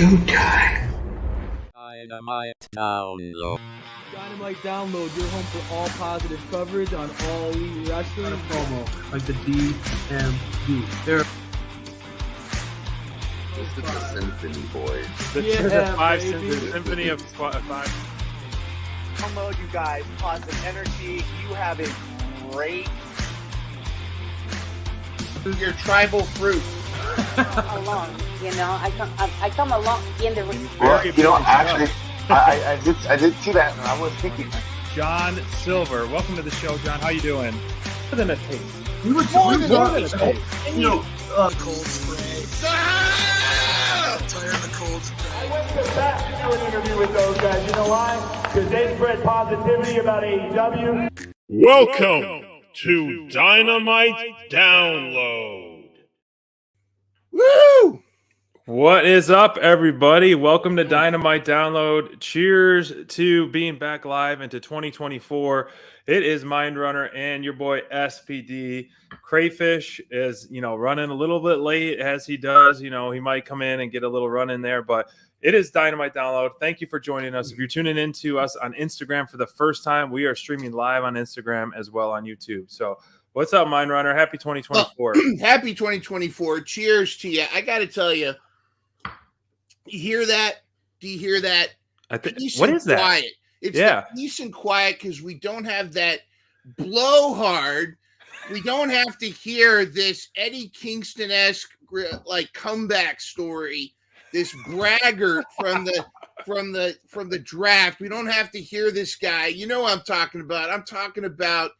showtime. Dynamite Download. Dynamite Download, your home for all positive coverage on all elite wrestling. Promo, like the DMV. There. This is the Symphony Boys. The Symphony of five. Download, you guys. Positive energy. You have a great. Your tribal fruit. Along, I come along in the. Well, actually, I did see that, and I was thinking. John Silver, welcome to the show, John. How you doing? More than a taste. We were more than a taste. Cold spray. Tired of the cold spray. I went to bat to do an interview with those guys. You know why? Because they spread positivity about AEW. Welcome to Dynamite Download. Woo! What is up, everybody? Welcome to Dynamite Download. Cheers to being back live into 2024. It is Mindrunner and your boy SPD. Crayfish is, running a little bit late as he does. He might come in and get a little run in there, but it is Dynamite Download. Thank you for joining us. If you're tuning in to us on Instagram for the first time, we are streaming live on Instagram as well on YouTube. So what's up, Mindrunner? Happy 2024. Happy 2024. Cheers to you. I got to tell you, you hear that? Do you hear that? What is that? Quiet. It's peace and quiet because we don't have that blowhard. We don't have to hear this Eddie Kingston-esque comeback story. This braggart from the draft. We don't have to hear this guy. You know what I'm talking about. I'm talking about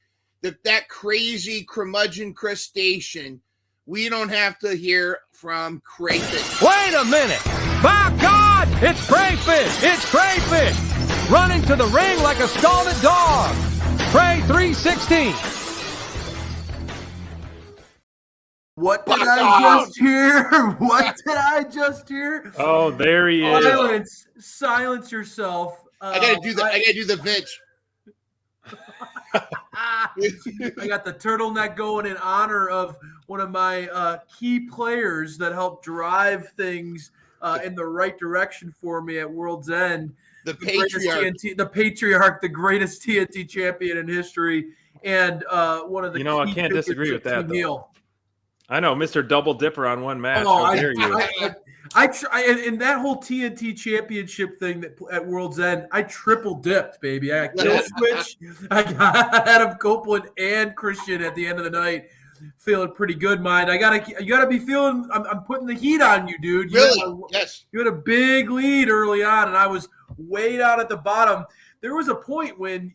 that crazy curmudgeon crustacean. We don't have to hear from Crayfish. Wait a minute! By God, it's Crayfish! It's Crayfish! Running to the ring like a scalded dog! Cray 316! What did I just hear? What did I just hear? Oh, there he is. Silence yourself. I gotta do the Vince. I got the turtleneck going in honor of one of my key players that helped drive things in the right direction for me at World's End. The patriarch, the greatest TNT champion in history, and one of the. I can't disagree with that. I know, Mr. Double Dipper on one match. How dare you? I in that whole TNT championship thing that at World's End, I triple dipped, baby. I got Kill Switch, I got Adam Copeland and Christian at the end of the night, feeling pretty good, mind. You gotta be feeling. I'm putting the heat on you, dude. Yes. You had a big lead early on, and I was way down at the bottom. There was a point when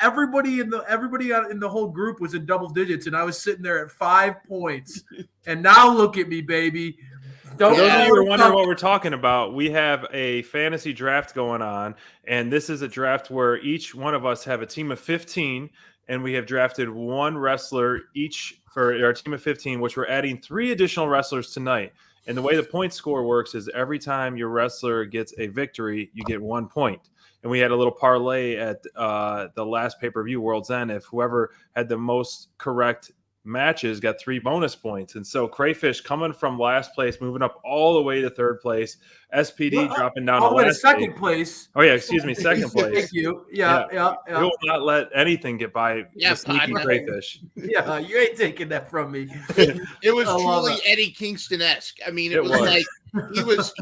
everybody in the whole group was in double digits, and I was sitting there at 5 points. And now look at me, baby. For those of you who are wondering what we're talking about, we have a fantasy draft going on, and this is a draft where each one of us have a team of 15, and we have drafted one wrestler each for our team of 15, which we're adding 3 additional wrestlers tonight. And the way the point score works is every time your wrestler gets a victory, you get 1 point. And we had a little parlay at the last pay-per-view, World's End. If whoever had the most correct matches got 3 bonus points. And so Crayfish coming from last place, moving up all the way to 3rd place. SPD dropping down to second place. Oh, yeah, excuse me, 2nd place. Thank you. Yeah. We will not let anything get by the sneaky Crayfish. Yeah, you ain't taking that from me. It was truly Eddie Kingston-esque. I mean, it was like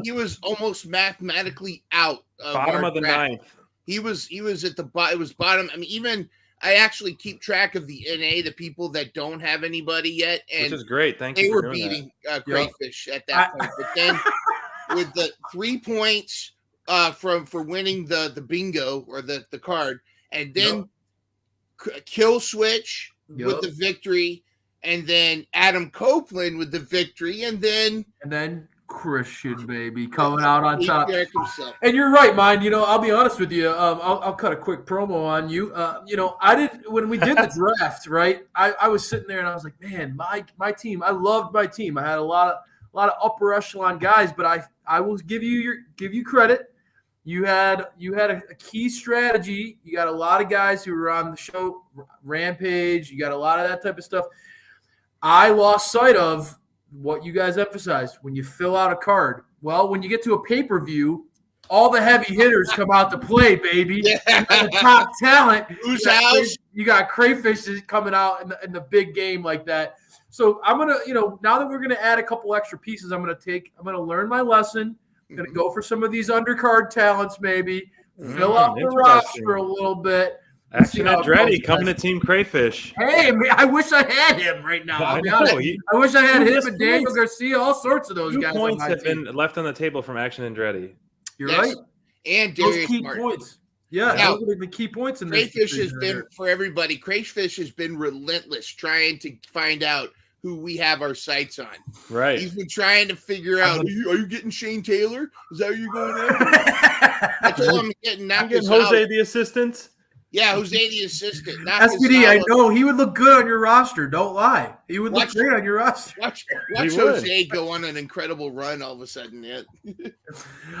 he was almost mathematically out. Bottom of the 9th. He was at the bottom. It was bottom. I mean, I actually keep track of the NA, the people that don't have anybody yet, and which is great. Thank you. They were beating Crayfish at that point, but then with the 3 points for winning the bingo or the card, and then Kill Switch with the victory, and then Adam Copeland with the victory, and then Christian, baby, coming out on top. And you're right, Mind. I'll be honest with you. I'll cut a quick promo on you. I didn't when we did the draft, right? I was sitting there and I was like, man, my team. I loved my team. I had a lot of upper echelon guys, but I will give you credit. You had a key strategy. You got a lot of guys who were on the show, Rampage. You got a lot of that type of stuff. I lost sight of what you guys emphasized. When you fill out a card, Well, when you get to a pay-per-view, all the heavy hitters come out to play, baby. Yeah. The top talent. Whose house? You got crayfish coming out in the big game like that. So I'm gonna, now that we're gonna add a couple extra pieces, I'm gonna learn my lesson. I'm gonna go for some of these undercard talents, maybe fill out the roster a little bit. Action Andretti coming to Team Crayfish. Hey, I wish I had him right now. I'll be honest. I wish I had him and Daniel Garcia, all sorts of those guys. 2 points have been left on the table from Action Andretti. You're right. And those Darius key Martin. points. Yeah, Now, those are the key points in this. Crayfish has been, for everybody, Crayfish has been relentless trying to find out who we have our sights on. Right. He's been trying to figure out, are you getting Shane Taylor? Is that who you're going after? I told him I'm getting Jose the assistant. Yeah, Jose the assistant. SPD, I know he would look good on your roster. Don't lie. He would look great on your roster. Watch Jose go on an incredible run all of a sudden. Yeah.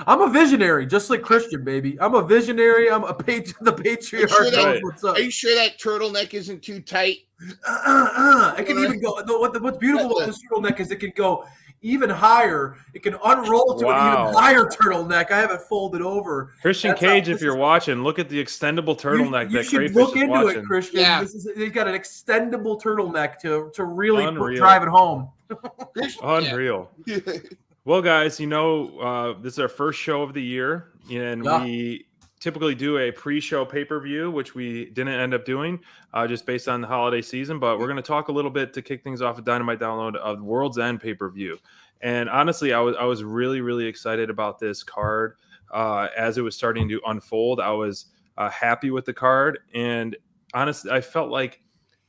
I'm a visionary, just like Christian, baby. I'm a visionary. I'm the patriarch. Are you sure that turtleneck isn't too tight? It can even go. What's beautiful about this turtleneck is it can go even higher. It can unroll to an even higher turtleneck. I have it folded over. Christian Cage, if you're watching, look at the extendable turtleneck that Crayfish is watching. You should look into it, Christian. Yeah. They've got an extendable turtleneck to really drive it home. Unreal. Well, guys, this is our first show of the year, and we typically do a pre-show pay-per-view, which we didn't end up doing just based on the holiday season. But we're going to talk a little bit to kick things off a Dynamite download of World's End pay-per-view. And honestly, I was really, really excited about this card as it was starting to unfold. I was happy with the card. And honestly, I felt like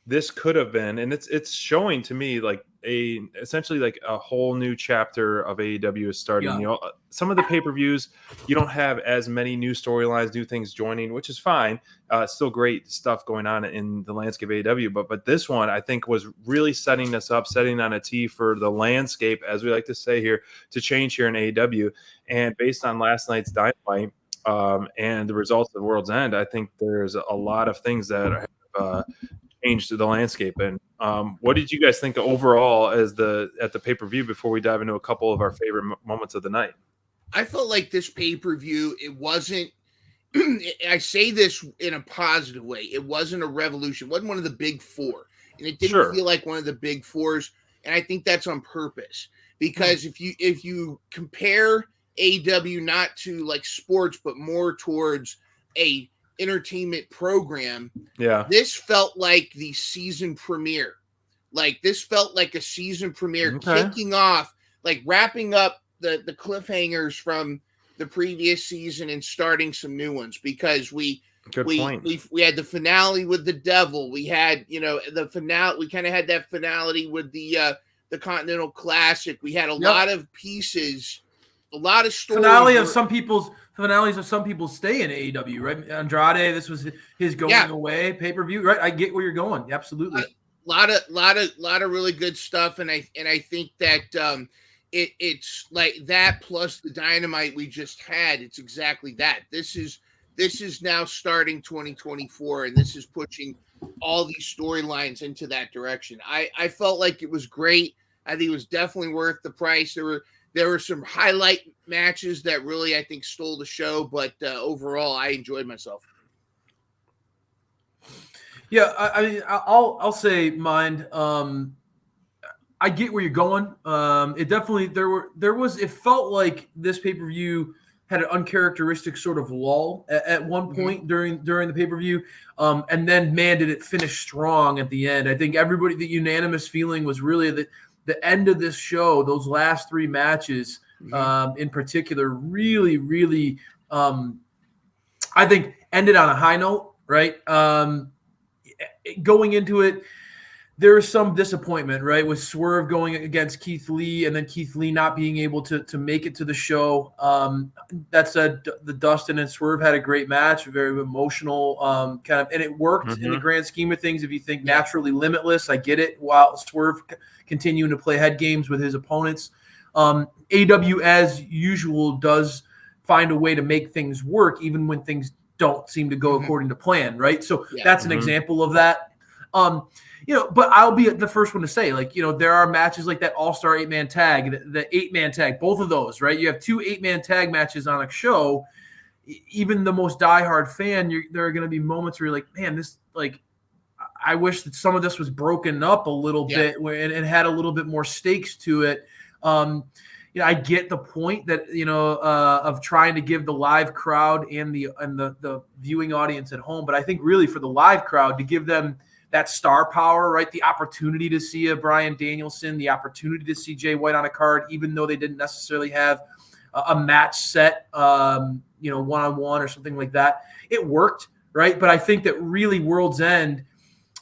this could have been, and it's showing to me like essentially like a whole new chapter of AEW is starting. Yeah. Some of the pay-per-views, you don't have as many new storylines, new things joining, which is fine. Still great stuff going on in the landscape of AEW, but this one I think was really setting us up, setting on a tee for the landscape, as we like to say here, to change here in AEW. And based on last night's Dynamite and the results of the World's End, I think there's a lot of things that have changed the landscape. And what did you guys think overall at the pay-per-view before we dive into a couple of our favorite moments of the night? I felt like this pay-per-view, it wasn't I say this in a positive way, it wasn't a revolution. It wasn't one of the big four, and it didn't feel like one of the big fours, and I think that's on purpose, because if you compare AEW not to like sports but more towards a entertainment program, this felt like the season premiere. Like this felt like a season premiere, kicking off, like wrapping up the cliffhangers from the previous season and starting some new ones, because we had the finale with the Devil, we had the finale, we kind of had that finale with the Continental Classic, we had a lot of pieces, a lot of stories. Finales of some people's stay in AEW, right? Andrade, this was his going away pay-per-view, right? I get where you're going. Absolutely. A lot of really good stuff. And I think that it's like that plus the Dynamite we just had. It's exactly that. This is now starting 2024, and this is pushing all these storylines into that direction. I felt like it was great. I think it was definitely worth the price. There were some highlight matches that really, I think, stole the show, but overall, I enjoyed myself. Yeah, I mean, I'll say mine. I get where you're going. It definitely it felt like this pay-per-view had an uncharacteristic sort of lull at one point during the pay-per-view, and then man, did it finish strong at the end. I think the unanimous feeling was really that the end of this show, those last three matches in particular, really, really, I think ended on a high note, right? Going into it, there was some disappointment, right? With Swerve going against Keith Lee, and then Keith Lee not being able to make it to the show. That said, the Dustin and Swerve had a great match, very emotional, and it worked in the grand scheme of things. If you think naturally limitless, I get it. While Swerve continuing to play head games with his opponents, AEW as usual does find a way to make things work, even when things don't seem to go according to plan, right? So that's an example of that. But I'll be the first one to say, like, there are matches like that All-Star 8-man tag, the 8-man tag, both of those, right? You have 2 8-man tag matches on a show. Even the most diehard fan, there are going to be moments where you're like, man, this, like, I wish that some of this was broken up a little bit and had a little bit more stakes to it. I get the point that, of trying to give the live crowd and the viewing audience at home. But I think really for the live crowd, to give them that star power, right? The opportunity to see a Bryan Danielson, the opportunity to see Jay White on a card, even though they didn't necessarily have a match set, one-on-one or something like that. It worked, right? But I think that really World's End,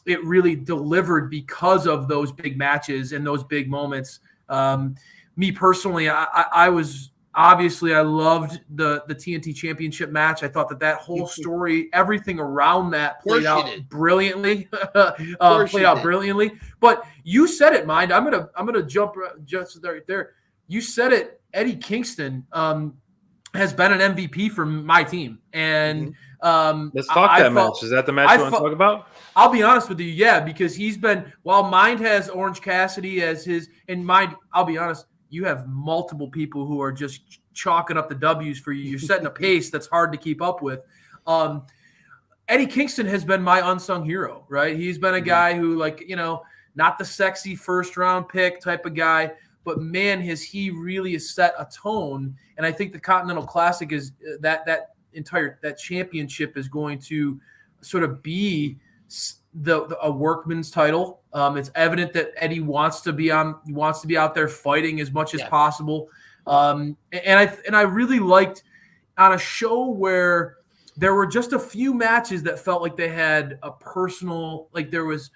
it really delivered because of those big matches and those big moments. Me personally, I was obviously, I loved the TNT Championship match. I thought that whole story, everything around that played out brilliantly. Brilliantly. But you said it, Mind. I'm gonna jump just right there. You said it. Eddie Kingston has been an MVP for my team, and let's talk that match. Is that the match you want to talk about? I'll be honest with you, yeah, because he's been, while Mind has Orange Cassidy as his, and Mind, I'll be honest, you have multiple people who are just chalking up the W's for you. You're setting a pace that's hard to keep up with. Eddie Kingston has been my unsung hero, right? He's been a guy who, like, not the sexy first round pick type of guy, but man, has he really set a tone. And I think the Continental Classic is that championship is going to sort of be a workman's title. It's evident that Eddie wants to be out there fighting as much as possible. And I really liked on a show where there were just a few matches that felt like they had a personal, like there was,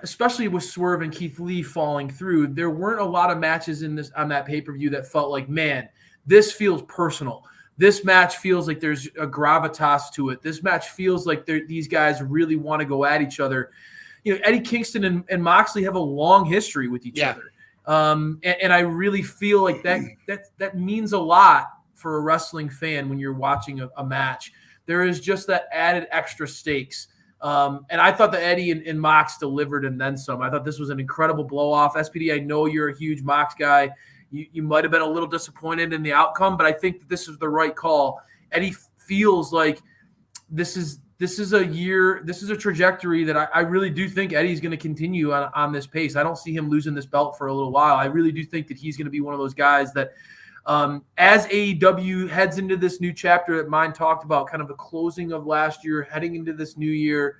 especially with Swerve and Keith Lee falling through, there weren't a lot of matches on that pay-per-view that felt like, man, this feels personal. This match feels like there's a gravitas to it. This match feels like these guys really want to go at each other. Eddie Kingston and Moxley have a long history with each other. And I really feel like that means a lot for a wrestling fan when you're watching a match. There is just that added extra stakes. And I thought that Eddie and Mox delivered and then some. I thought this was an incredible blow-off. SPD, I know you're a huge Mox guy. You might have been a little disappointed in the outcome, but I think that this is the right call. Eddie feels like this is a trajectory that I really do think Eddie's going to continue on this pace. I don't see him losing this belt for a little while. I really do think that he's going to be one of those guys that as AEW heads into this new chapter that Mine talked about, kind of the closing of last year, heading into this new year,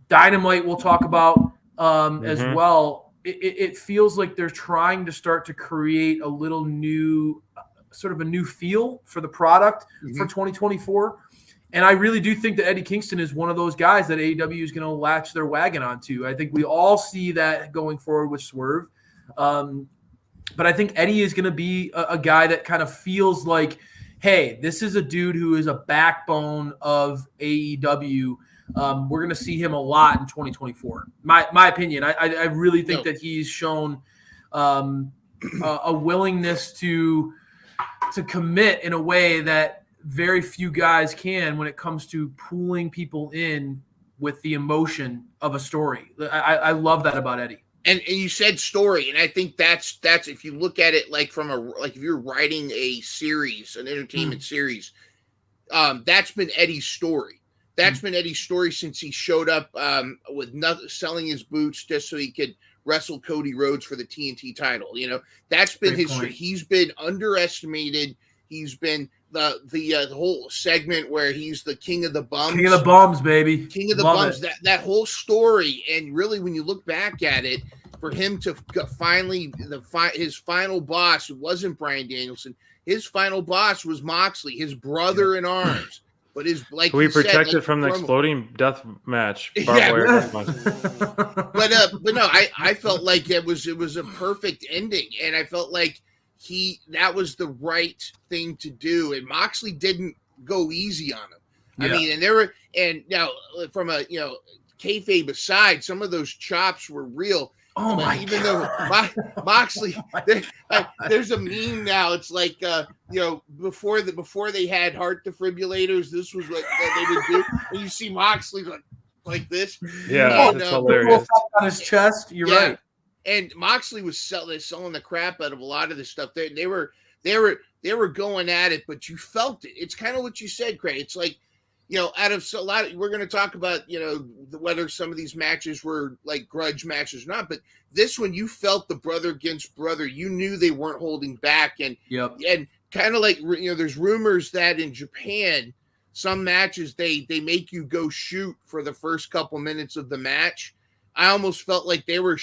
Dynamite we'll talk about as well. It feels like they're trying to start to create a little new, sort of a new feel for the product for 2024. And I really do think that Eddie Kingston is one of those guys that AEW is going to latch their wagon onto. I think we all see that going forward with Swerve. But I think Eddie is going to be a guy that kind of feels like, hey, this is a dude who is a backbone of AEW. We're going to see him a lot in 2024. My opinion. I really think that he's shown a willingness to commit in a way that very few guys can when it comes to pulling people in with the emotion of a story. I love that about Eddie. And you said story, and I think that's if you look at it like if you're writing a series, an entertainment series, that's been Eddie's story. That's been Eddie's story since he showed up with selling his boots just so he could wrestle Cody Rhodes for the TNT title. That's been his story. He's been underestimated. He's been the whole segment where he's the king of the bums. King of the bums, baby. King of the bums. That whole story, and really when you look back at it, for him to finally his final boss wasn't Bryan Danielson. His final boss was Moxley, his brother in arms. But we protected from the exploding death match. But no, I felt like it was a perfect ending, and I felt like that was the right thing to do, and Moxley didn't go easy on him. I mean, and now from a kayfabe aside, some of those chops were real. Oh my! Even though Moxley, there's a meme now. It's like before they had heart defibrillators, this was what they would do. And you see Moxley like like this. Yeah, And, that's hilarious. On his chest. You're right. And Moxley was selling the crap out of a lot of this stuff. They were going at it, but you felt it. It's kind of what you said, Craig. It's like, out of a lot, we're going to talk about, whether some of these matches were like grudge matches or not, but this one, you felt the brother against brother. You knew they weren't holding back. And kind of like, there's rumors that in Japan, some matches, they make you go shoot for the first couple minutes of the match. I almost felt like they were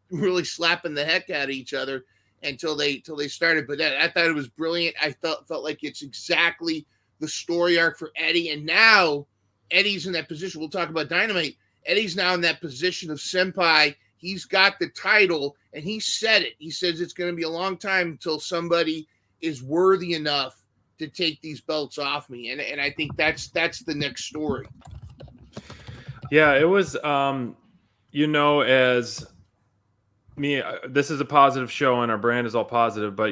really slapping the heck out of each other until they started. But I thought it was brilliant. I felt like it's exactly the story arc for Eddie. And now Eddie's in that position. We'll talk about Dynamite. Eddie's now in that position of senpai. He's got the title, and he said it. He says it's going to be a long time until somebody is worthy enough to take these belts off me. And I think that's the next story. Yeah, it was, as me, this is a positive show and our brand is all positive, but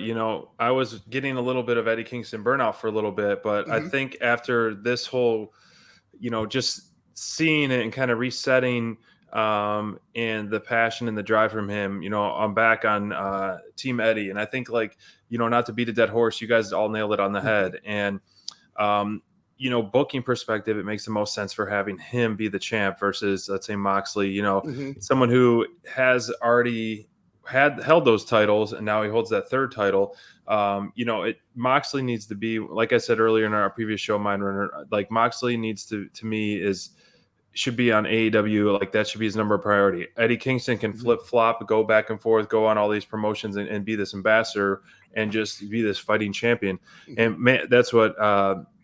I was getting a little bit of Eddie Kingston burnout for a little bit, but I think after this whole, just seeing it and kind of resetting and the passion and the drive from him, I'm back on Team Eddie. And I think not to beat a dead horse, you guys all nailed it on the head. And, booking perspective, it makes the most sense for having him be the champ versus, let's say, Moxley, someone who has already held those titles and now he holds that third title. Moxley needs to be, like I said earlier in our previous show, Mindrunner, like Moxley needs to me, should be on AEW. Like that should be his number priority. Eddie Kingston can flip flop, go back and forth, go on all these promotions and be this ambassador and just be this fighting champion. And man, that's what,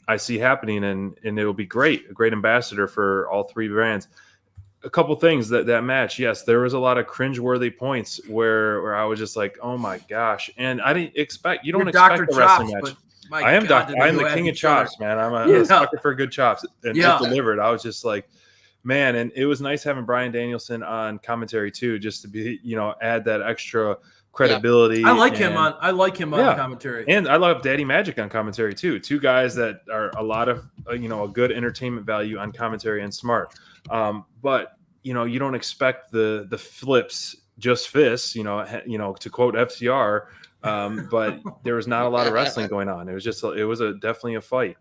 I see happening, and it'll be great, a great ambassador for all three brands. A couple things that match, yes, there was a lot of cringeworthy points where I was just like, oh my gosh, and I didn't expect. You don't expect a wrestling match. I am the king of chops, man. I'm a sucker for good chops, and it delivered. I was just like, man, and it was nice having Bryan Danielson on commentary too, just to be, add that extra credibility. I like him on commentary, and I love Daddy Magic on commentary too. Two guys that are a lot of a good entertainment value on commentary and smart. But you don't expect the flips, just fists. To quote FCR. But there was not a lot of wrestling going on. It was definitely a fight.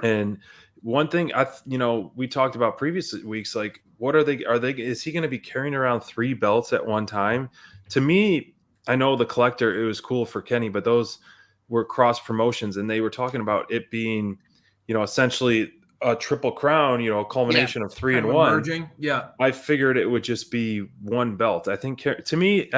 And one thing we talked about previous weeks, like what is he going to be carrying around 3 belts at one time? To me, I know the collector, it was cool for Kenny, but those were cross promotions and they were talking about it being, essentially a triple crown, a culmination of 3 and 1. Merging. Yeah. I figured it would just be one belt. I think to me,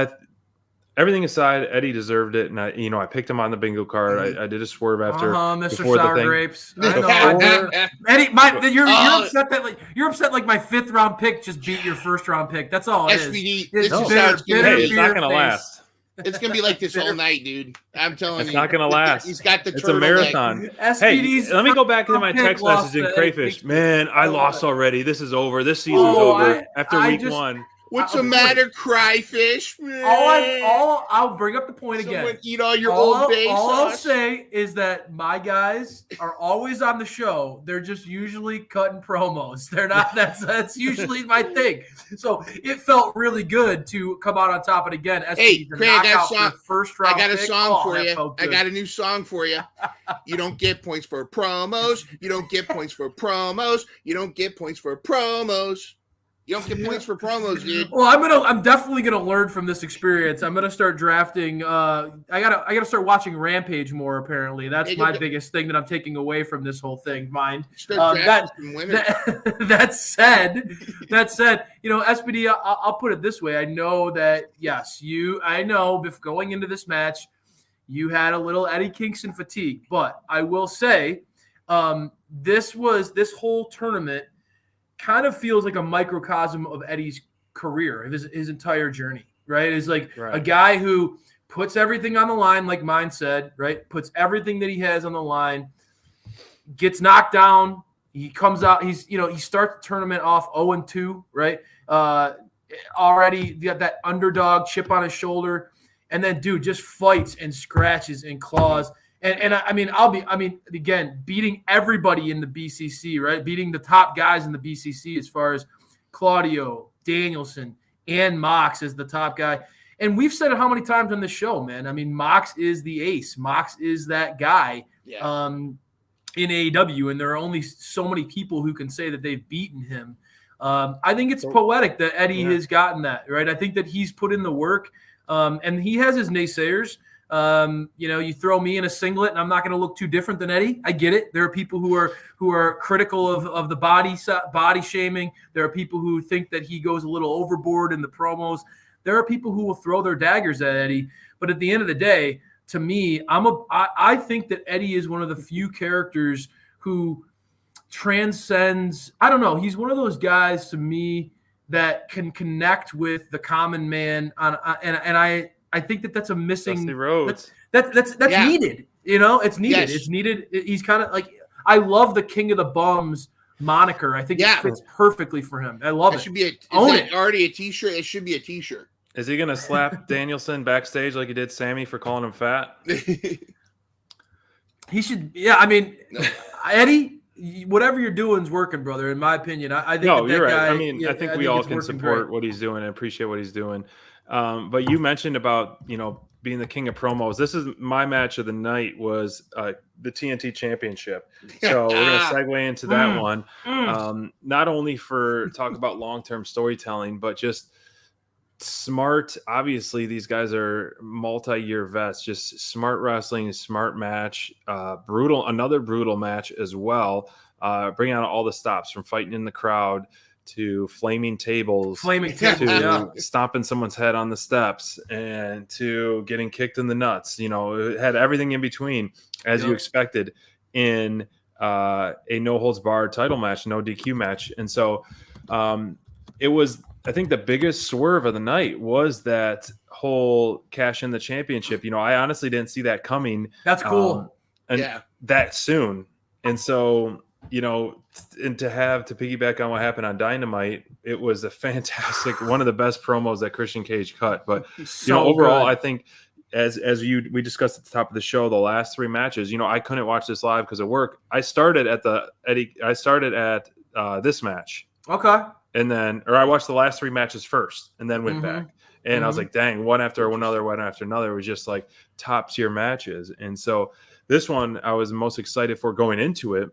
everything aside, Eddie deserved it, and I picked him on the bingo card. I did a swerve after Mr. Sour Grapes. I know. Eddie, you're upset that you're upset like my 5th round pick just beat your 1st round pick. That's all it SVD, is. this is how it's gonna be. It's not going to last. It's going to be like this all night, dude. I'm telling you. It's not going to last. He's got the It's a marathon. Hey, let me go back into my text message in Crayfish. Man, I lost already. This is over. This season's over after week 1. What's the matter, Cryfish? I'll bring up the point again. Eat all your old base. All I'll say is that my guys are always on the show. They're just usually cutting promos. They're not. That's usually my thing. So it felt really good to come out on top. And again, hey, Craig, I got a song. First round. I got a song for you. I got a new song for you. You don't get points for promos. You don't get points for promos. You don't get points for promos. You don't get points for promos, dude. Well, I'm definitely gonna learn from this experience. I'm gonna start drafting. I gotta start watching Rampage more. Apparently, that's my biggest thing that I'm taking away from this whole thing. Mind. That said, SPD, I'll put it this way. I know that yes, I know if going into this match, you had a little Eddie Kingston fatigue, but I will say, this whole tournament kind of feels like a microcosm of Eddie's career, of his entire journey, right? It's like a guy who puts everything on the line, like mine said, right? Puts everything that he has on the line, gets knocked down. He comes out, he starts the tournament off 0-2, right? Already got that underdog chip on his shoulder. And then, dude, just fights and scratches and claws And I mean, again, beating everybody in the BCC, right? Beating the top guys in the BCC as far as Claudio, Danielson, and Mox as the top guy. And we've said it how many times on the show, man. I mean, Mox is the ace. Mox is that guy in AEW, and there are only so many people who can say that they've beaten him. I think it's poetic that Eddie has gotten that, right? I think that he's put in the work, and he has his naysayers. You throw me in a singlet and I'm not going to look too different than Eddie. I get it. There are people who are critical of the body shaming. There are people who think that he goes a little overboard in the promos. There are people who will throw their daggers at Eddie. But at the end of the day, to me, I think that Eddie is one of the few characters who transcends. I don't know. He's one of those guys to me that can connect with the common man I think that that's a missing. Dusty Rhodes. That's needed. It's needed. Yes. It's needed. He's kind of like, I love the King of the Bums moniker. I think it fits perfectly for him. I love it. Should be already a T-shirt. It should be a T-shirt. Is he gonna slap Danielson backstage like he did Sammy for calling him fat? He should. Yeah, I mean, Eddie, whatever you're doing is working, brother. In my opinion, I think. No, you're right. Guy, I mean, I think we all can support what he's doing and appreciate what he's doing. But you mentioned about, being the king of promos. This is my match of the night was the TNT Championship. So we're going to segue into that one. Not only for talk about long-term storytelling, but just smart. Obviously, these guys are multi-year vets, just smart wrestling, smart match, another brutal match as well. Bring out all the stops from fighting in the crowd to flaming tables, to stomping someone's head on the steps, and to getting kicked in the nuts. It had everything in between, as you expected in a no holds barred title match, no DQ match. And so it was, I think the biggest swerve of the night was that whole cash in the championship. I honestly didn't see that coming. That's cool. That soon. And so, and to piggyback on what happened on Dynamite, it was a fantastic, one of the best promos that Christian Cage cut. But overall, I think as we discussed at the top of the show, the last three matches, I couldn't watch this live because of work. I started at this match. Okay. And then, I watched the last three matches first and then went back. And I was like, dang, one after another. It was just like top tier matches. And so this one I was most excited for going into it,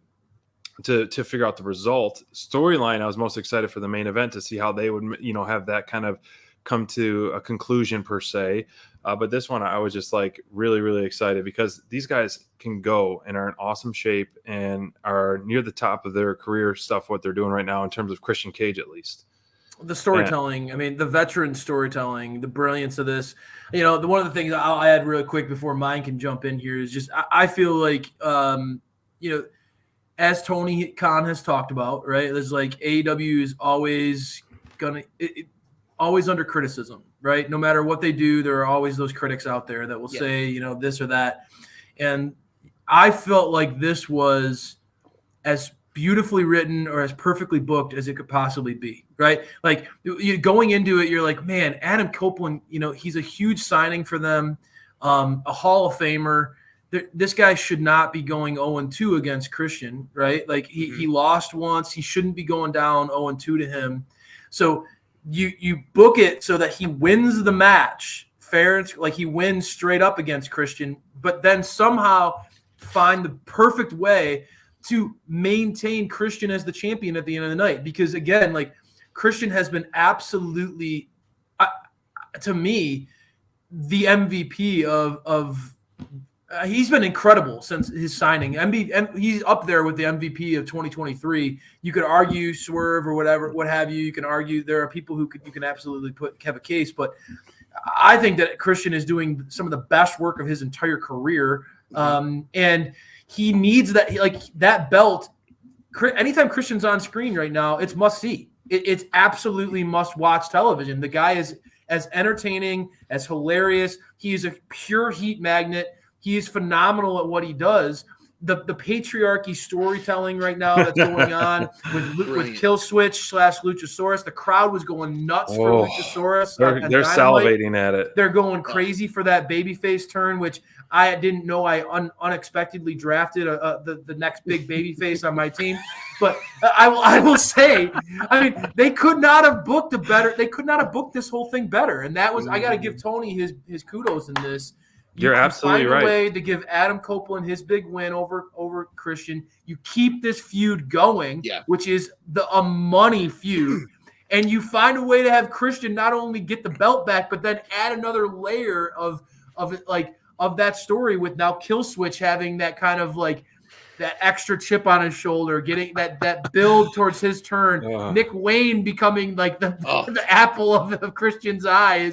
to figure out the result. Storyline, I was most excited for the main event to see how they would, have that kind of come to a conclusion per se. But this one, I was just like really, really excited because these guys can go and are in awesome shape and are near the top of their career stuff, what they're doing right now in terms of Christian Cage, at least. The storytelling, the veteran storytelling, the brilliance of this. One of the things I'll add really quick before mine can jump in here is just I feel like, as Tony Khan has talked about, right? There's like AEW is always always under criticism, right? No matter what they do, there are always those critics out there that will say, this or that. And I felt like this was as beautifully written or as perfectly booked as it could possibly be, right? Like going into it, you're like, man, Adam Copeland, he's a huge signing for them, a Hall of Famer. This guy should not be going 0-2 against Christian, right? Like he lost once. He shouldn't be going down 0-2 to him. So you book it so that he wins the match fair, like he wins straight up against Christian, but then somehow find the perfect way to maintain Christian as the champion at the end of the night. Because again, like Christian has been absolutely, to me, the MVP of he's been incredible since his signing. He's up there with the MVP of 2023. You could argue Swerve or what have you. You can argue there are people who you can absolutely have a case, but I think that Christian is doing some of the best work of his entire career, and he needs that. Like that belt. Anytime Christian's on screen right now, it's must see. It's absolutely must watch television. The guy is as entertaining, as hilarious. He is a pure heat magnet. He is phenomenal at what he does. the patriarchy storytelling right now that's going on with Kill Switch / Luchasaurus. The crowd was going nuts for Luchasaurus. They're salivating at it. They're going crazy for that babyface turn, which I didn't know I unexpectedly drafted the next big babyface on my team. But I will say, I mean, they could not have booked this whole thing better. And that was, I got to give Tony his kudos in this. You're absolutely right. Find a way to give Adam Copeland his big win over Christian. You keep this feud going, which is a money feud. And you find a way to have Christian not only get the belt back, but then add another layer of that story with now Kill Switch having that kind of like that extra chip on his shoulder, getting that build towards his turn. Nick Wayne becoming like the apple of Christian's eye,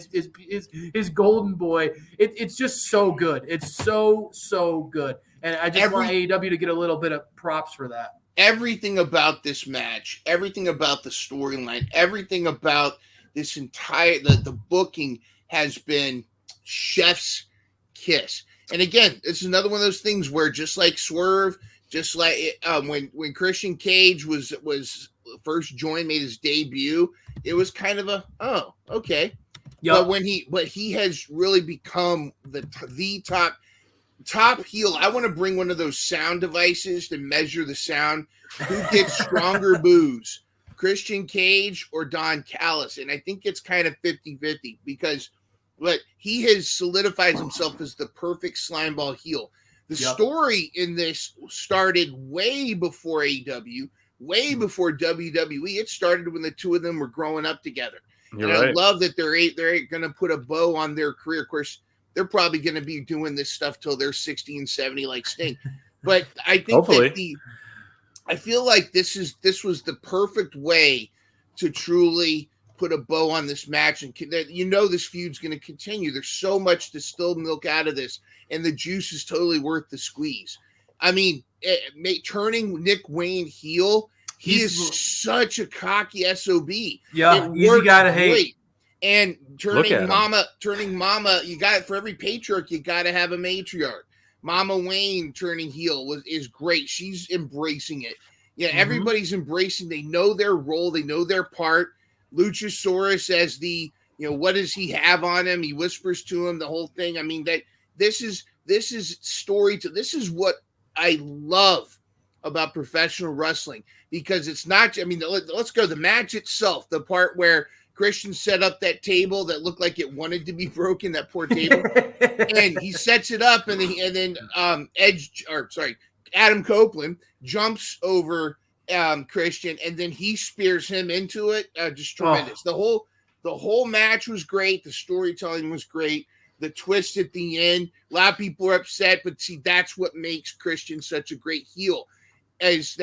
his golden boy. It's just so good. It's so good. And I just want AEW to get a little bit of props for that. Everything about this match, everything about the storyline, everything about this entire the booking has been chef's kiss. And again, it's another one of those things where just like Swerve, just like when Christian Cage was first joined, made his debut, it was kind of okay. Yep. But he has really become the top heel. I want to bring one of those sound devices to measure the sound. Who gets stronger boos, Christian Cage or Don Callis? And I think it's kind of 50-50 because he has solidified himself as the perfect slimeball heel. The story in this started way before AEW, way before WWE. It started when the two of them were growing up together. I love that they're going to put a bow on their career. Of course, they're probably going to be doing this stuff till they're 60 and 70 like Sting. But I think I feel like this was the perfect way to truly put a bow on this match, and this feud's going to continue. There's so much to still milk out of this, and the juice is totally worth the squeeze. I mean, turning Nick Wayne heel, he is such a cocky SOB. Yeah, easy guy to hate. And turning mama, you got it for every patriarch, you got to have a matriarch. Mama Wayne turning heel is great. She's embracing it. Yeah, everybody's embracing. They know their role. They know their part. Luchasaurus as what does he have on him? He whispers to him the whole thing. I mean, this is story to this is what I love about professional wrestling, because it's not, let's go the match itself, the part where Christian set up that table that looked like it wanted to be broken, that poor table, and he sets it up, and then Adam Copeland jumps over Christian, and then he spears him into it. Just tremendous. The whole match was great. The storytelling was great. The twist at the end, a lot of people are upset, but see, that's what makes Christian such a great heel. As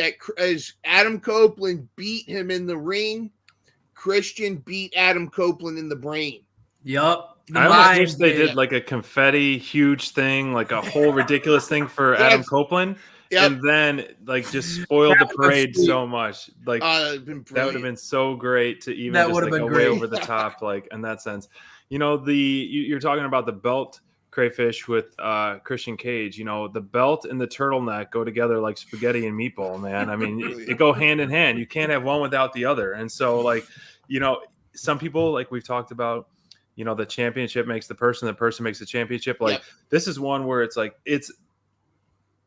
Adam Copeland beat him in the ring, Christian beat Adam Copeland in the brain. Yup. I almost wish they did like a confetti huge thing, like a whole ridiculous thing for Adam Copeland. Yep. And then just spoiled the parade so much. That would have been so great to even go way over the top, in that sense. You're talking about the belt crayfish with Christian Cage. The belt and the turtleneck go together like spaghetti and meatball, man. I mean, it go hand in hand. You can't have one without the other. And so some people, like we've talked about, the championship makes the person makes the championship. This is one where it's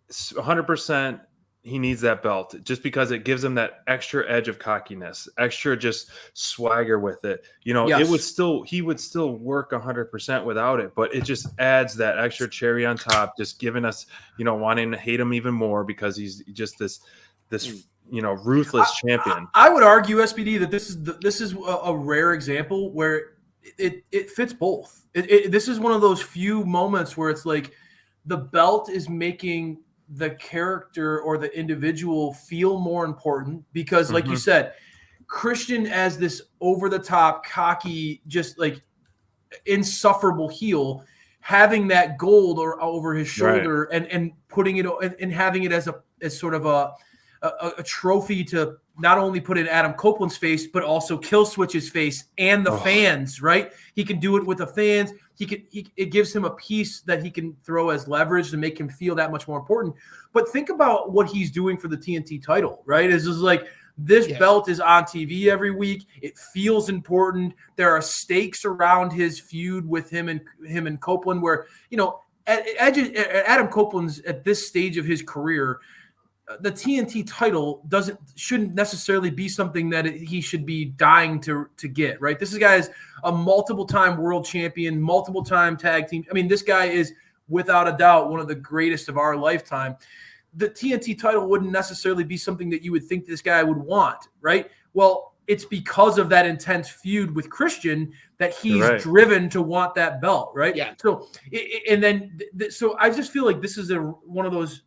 100% he needs that belt just because it gives him that extra edge of cockiness, extra just swagger with it. He would still work 100% without it, but it just adds that extra cherry on top, just giving us, wanting to hate him even more because he's just this ruthless champion. I would argue, SPD, that this is a rare example where it fits both. This is one of those few moments where it's like the belt is making the character or the individual feel more important because, like you said, Christian as this over-the-top, cocky, just insufferable heel, having that gold over his shoulder and putting it and having it as sort of a trophy to not only put in Adam Copeland's face, but also Killswitch's face and the fans, right? He can do it with the fans. It gives him a piece that he can throw as leverage to make him feel that much more important. But think about what he's doing for the TNT title, right? It's just like, this belt is on TV every week. It feels important. There are stakes around his feud with him and Copeland, where, you know, Adam Copeland's at this stage of his career, the TNT title shouldn't necessarily be something that he should be dying to get, right? This guy is a multiple-time world champion, multiple-time tag team. I mean, this guy is without a doubt one of the greatest of our lifetime. The TNT title wouldn't necessarily be something that you would think this guy would want, right? Well, it's because of that intense feud with Christian that he's driven to want that belt, right? Yeah. So, so I just feel like this is one of those,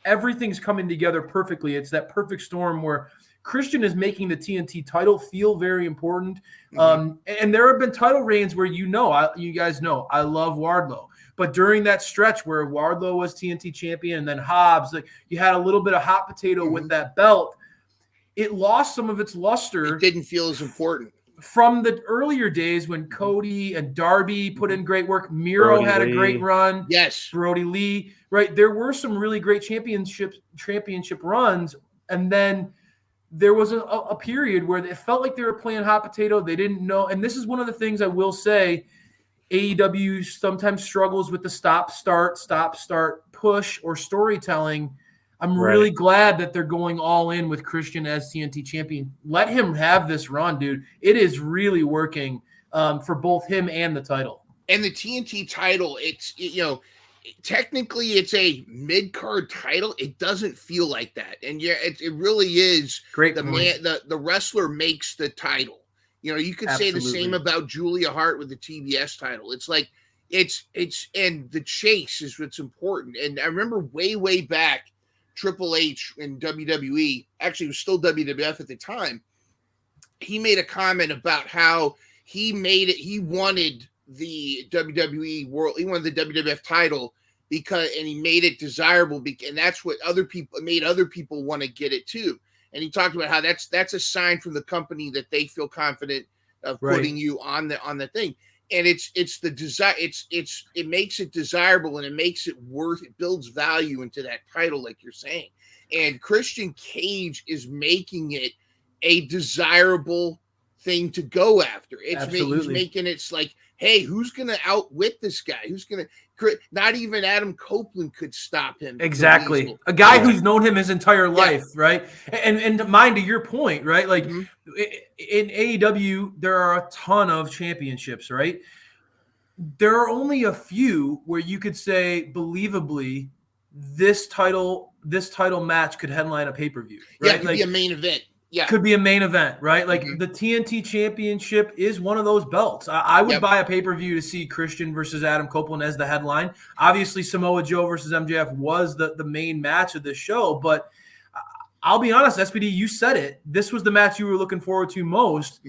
everything's coming together perfectly. It's that perfect storm where Christian is making the TNT title feel very important. And there have been title reigns where, you guys know, I love Wardlow. But during that stretch where Wardlow was TNT champion and then Hobbs, like, you had a little bit of hot potato with that belt. It lost some of its luster. It didn't feel as important. From the earlier days when Cody and Darby put in great work. Miro had a great run. Yes. Brody Lee, right? There were some really great championship runs. And then there was a period where it felt like they were playing hot potato. They didn't know. And this is one of the things I will say, AEW sometimes struggles with the stop, start, push, or storytelling. I'm really glad that they're going all in with Christian as TNT champion. Let him have this run, dude. It is really working for both him and the title. And the TNT title, technically it's a mid-card title. It doesn't feel like that. And it really is. Great. The wrestler makes the title. You know, you could say the same about Julia Hart with the TBS title. It's like, and the chase is what's important. And I remember way back, Triple H in WWE, actually it was still WWF at the time, he made a comment about how he wanted the WWE world, he wanted the WWF title and he made it desirable, and that's what other people want to get it too. And he talked about how that's a sign from the company that they feel confident of putting you on the thing. And it's the desire. It makes it desirable, and it makes it it builds value into that title, like you're saying. And Christian Cage is making it a desirable thing to go after. He's making it like, hey, who's going to outwit this guy? Not even Adam Copeland could stop him. Exactly. A guy who's known him his entire life, right? And mind, to your point, right? Like in AEW, there are a ton of championships, right? There are only a few where you could say, believably, this title match could headline a pay-per-view. Right? Yeah, it could be a main event. Yeah. Could be a main event, right? Like the TNT Championship is one of those belts. I would buy a pay-per-view to see Christian versus Adam Copeland as the headline. Obviously, Samoa Joe versus MJF was the main match of this show, but I'll be honest, SPD, you said it. This was the match you were looking forward to most.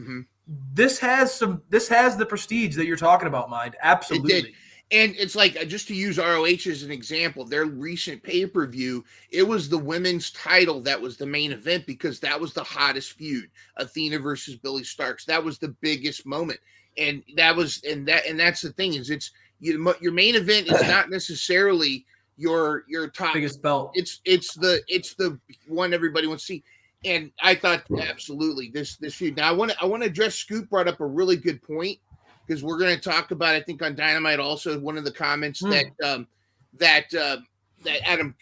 This has the prestige that you're talking about, Mind. Absolutely. It did. And it's like, just to use ROH as an example, their recent pay-per-view, it was the women's title that was the main event because that was the hottest feud, Athena versus Billy Starks. That was the biggest moment. And that's the thing is your main event is not necessarily your top biggest belt. It's the one everybody wants to see. And I thought absolutely this feud. Now I want to address, Scoop brought up a really good point, because we're going to talk about, I think on Dynamite also, one of the comments that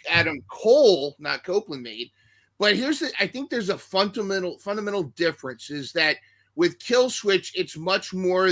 Adam Cole, not Copeland, made. But I think there's a fundamental difference, is that with Killswitch, it's much more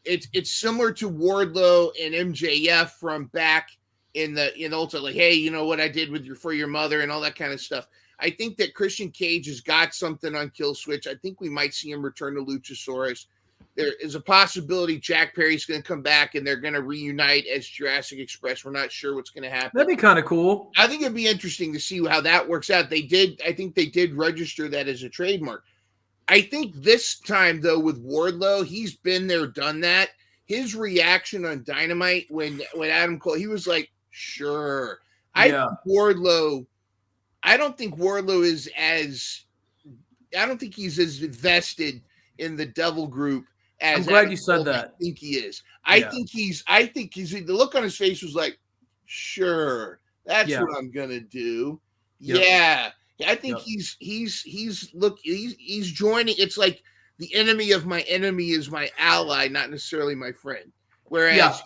it's similar to Wardlow and MJF from back in the Ultimate, like, hey, you know what I did for your mother and all that kind of stuff. I think that Christian Cage has got something on Killswitch. I think we might see him return to Luchasaurus. There is a possibility Jack Perry's going to come back and they're going to reunite as Jurassic Express. We're not sure what's going to happen. That'd be kind of cool. I think it'd be interesting to see how that works out. I think they did register that as a trademark. I think this time, though, with Wardlow, he's been there, done that. His reaction on Dynamite when Adam Cole, he was like, sure. I think Wardlow I don't think Wardlow is as. I don't think he's as invested in the Devil group as I'm glad Adam you said Cole that. I think he is. I think he's. The look on his face was like, sure, that's what I'm gonna do. Yep. Yeah. I think he's joining. It's like the enemy of my enemy is my ally, not necessarily my friend. Whereas,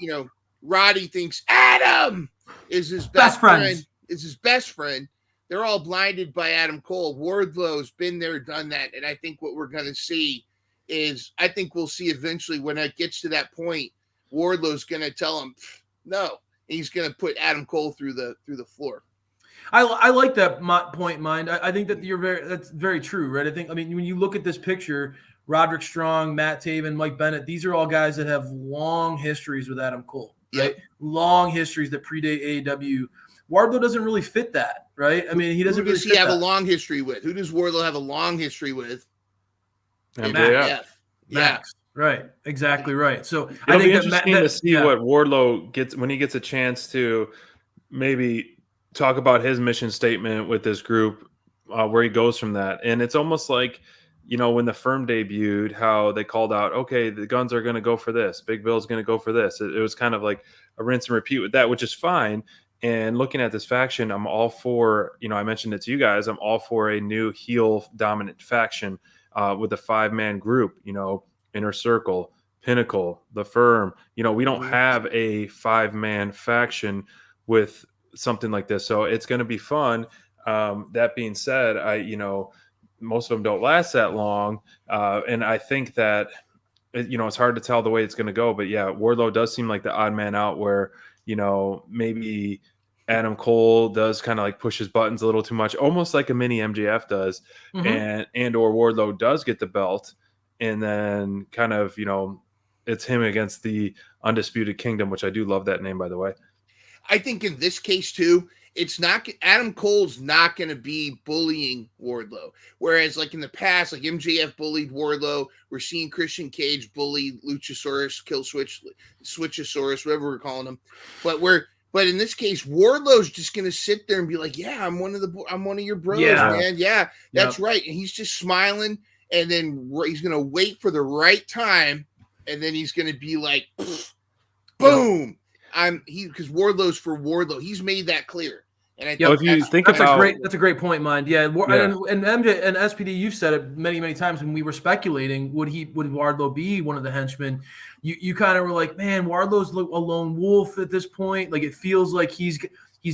Roddy thinks Adam is his best friend, is his best friend. They're all blinded by Adam Cole. Wardlow's been there, done that. And I think what we're going to see is, I think we'll see eventually when it gets to that point, Wardlow's going to tell him, no. He's going to put Adam Cole through the floor. I like that point, Mind. I think that that's very true, right? I mean, when you look at this picture, Roderick Strong, Matt Taven, Mike Bennett, these are all guys that have long histories with Adam Cole, right? Yep. Long histories that predate AEW. Wardlow doesn't really fit that, right? I mean, he doesn't. Who does he have a long history with? Who does Wardlow have a long history with? MJF. Max. Right. Exactly right. So it'll be interesting to see what Wardlow gets when he gets a chance to maybe talk about his mission statement with this group, where he goes from that. And it's almost like, when the Firm debuted, how they called out, okay, the Guns are going to go for this. Big Bill's going to go for this. It was kind of like a rinse and repeat with that, which is fine. And looking at this faction, I'm all for, I mentioned it to you guys, I'm all for a new heel dominant faction with a 5-man group, Inner Circle, Pinnacle, the Firm. We don't have a 5-man faction with something like this. So it's going to be fun. That being said, most of them don't last that long. And I think that, it's hard to tell the way it's going to go. But yeah, Wardlow does seem like the odd man out where, maybe Adam Cole does kind of like push his buttons a little too much, almost like a mini MJF does. And or Wardlow does get the belt. And then kind of, it's him against the Undisputed Kingdom, which I do love that name, by the way. I think in this case, too, it's not Adam Cole's not going to be bullying Wardlow. Whereas, like in the past, like MJF bullied Wardlow. We're seeing Christian Cage bully Luchasaurus, Switchosaurus, whatever we're calling him. But in this case, Wardlow's just going to sit there and be like, "Yeah, I'm one of your bros, man. Yeah, that's right." And he's just smiling. And then he's going to wait for the right time, and then he's going to be like, boom. Because Wardlow's for Wardlow. He's made that clear. And I think that's a great point, Mind. Yeah. And MJ and SPD, you've said it many, many times when we were speculating, would Wardlow be one of the henchmen? You kind of were like, man, Wardlow's a lone wolf at this point. Like, it feels like he's